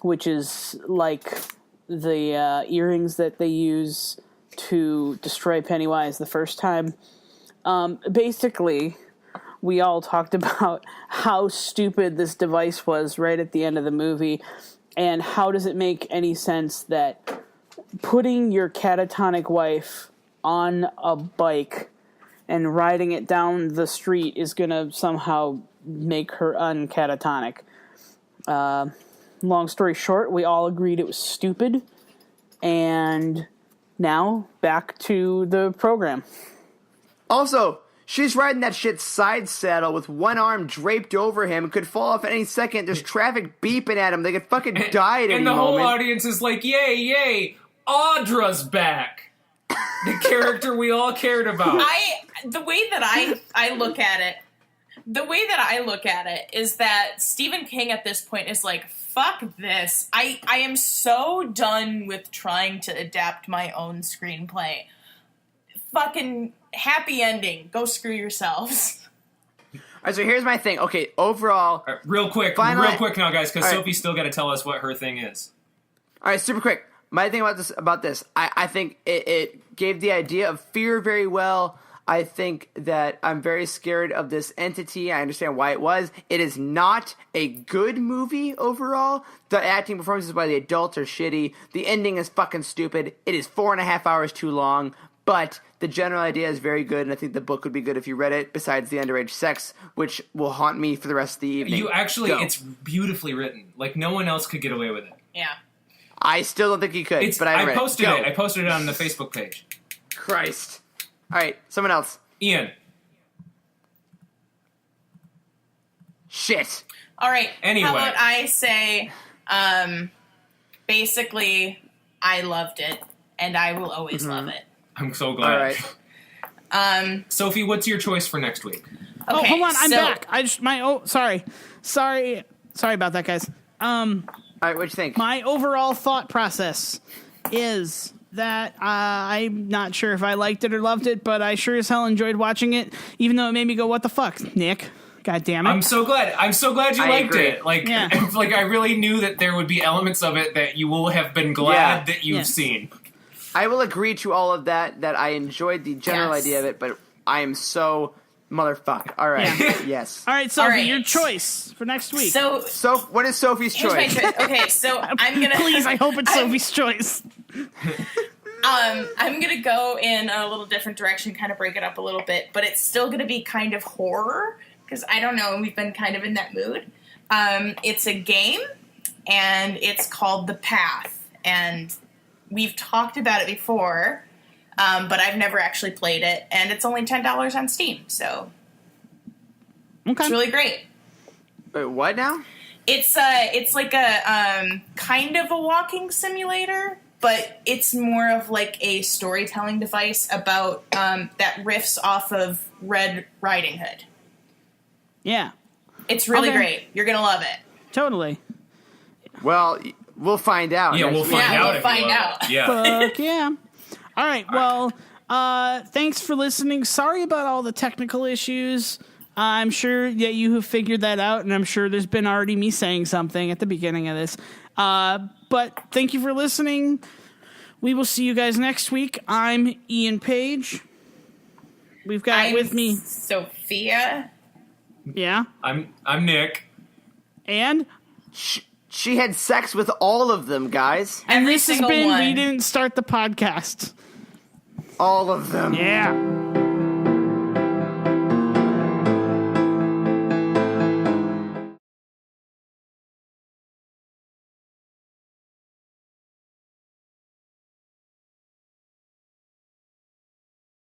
which is like the earrings that they use to destroy Pennywise the first time. Basically, we all talked about how stupid this device was right at the end of the movie, and how does it make any sense that putting your catatonic wife on a bike and riding it down the street is going to somehow make her uncatatonic. Long story short, we all agreed it was stupid, and now back to the program. Also, She's riding that shit side saddle with one arm draped over him, could fall off at any second. There's traffic beeping at him. They could fucking die at any And the moment. whole audience is like, yay, yay, Audra's back. The character we all cared about. The way that I look at it is that Stephen King at this point is like, fuck this. I am so done with trying to adapt my own screenplay. Fucking happy ending. Go screw yourselves. All right, so here's my thing. Okay, overall... All right, real quick now, guys, because Sophie's still got to tell us what her thing is. All right, super quick. My thing about this, I think it gave the idea of fear very well. I think that I'm very scared of this entity. I understand why it was. It is not a good movie overall. The acting performances by the adults are shitty. The ending is fucking stupid. It is 4.5 hours too long. But the general idea is very good, and I think the book would be good if you read it, besides the underage sex, which will haunt me for the rest of the evening. It's beautifully written. Like, no one else could get away with it. Yeah. I still don't think he could, but I read posted it. it. I posted it on the Facebook page. Christ. All right, someone else. Ian. Shit. All right. Anyway. How about I say, basically, I loved it, and I will always love it. I'm so glad. All right. Sophie, what's your choice for next week? Okay, hold on, I'm back. Sorry about that, guys. All right, what'd you think? My overall thought process is that I'm not sure if I liked it or loved it, but I sure as hell enjoyed watching it, even though it made me go, "What the fuck, Nick? God damn it!" I'm so glad you liked agree. it. Like, Yeah. like I really knew that there would be elements of it that you will have been glad that you've seen. I will agree to all of that I enjoyed the general Yes. idea of it, but I am so motherfuck. All right. Yes. All right, Sophie, All right. your choice for next week. So, what is Sophie's Here's my choice? choice. Okay, so I'm gonna. Please, I hope it's Sophie's choice. I'm gonna go in a little different direction, kind of break it up a little bit, but it's still gonna be kind of horror because I don't know, we've been kind of in that mood. It's a game, and it's called The Path, and we've talked about it before, but I've never actually played it, and it's only $10 on Steam, so Okay. it's really great. Wait, what now? It's like a kind of a walking simulator, but it's more of like a storytelling device about that riffs off of Red Riding Hood. Yeah, It's really Okay. great. You're gonna love it. totally. Well, we'll find out. Yeah, next we'll week. find Yeah, out. we'll if find you love out. it. Yeah. Fuck yeah. All right, well, thanks for listening. Sorry about all the technical issues. I'm sure that you have figured that out, and I'm sure there's been already me saying something at the beginning of this. But thank you for listening. We will see you guys next week. I'm Ian Page. We've got with me, Sophia. yeah, I'm Nick. and She had sex with all of them, guys. and Every this has single been one. We Didn't Start the Podcast. All of them. Yeah.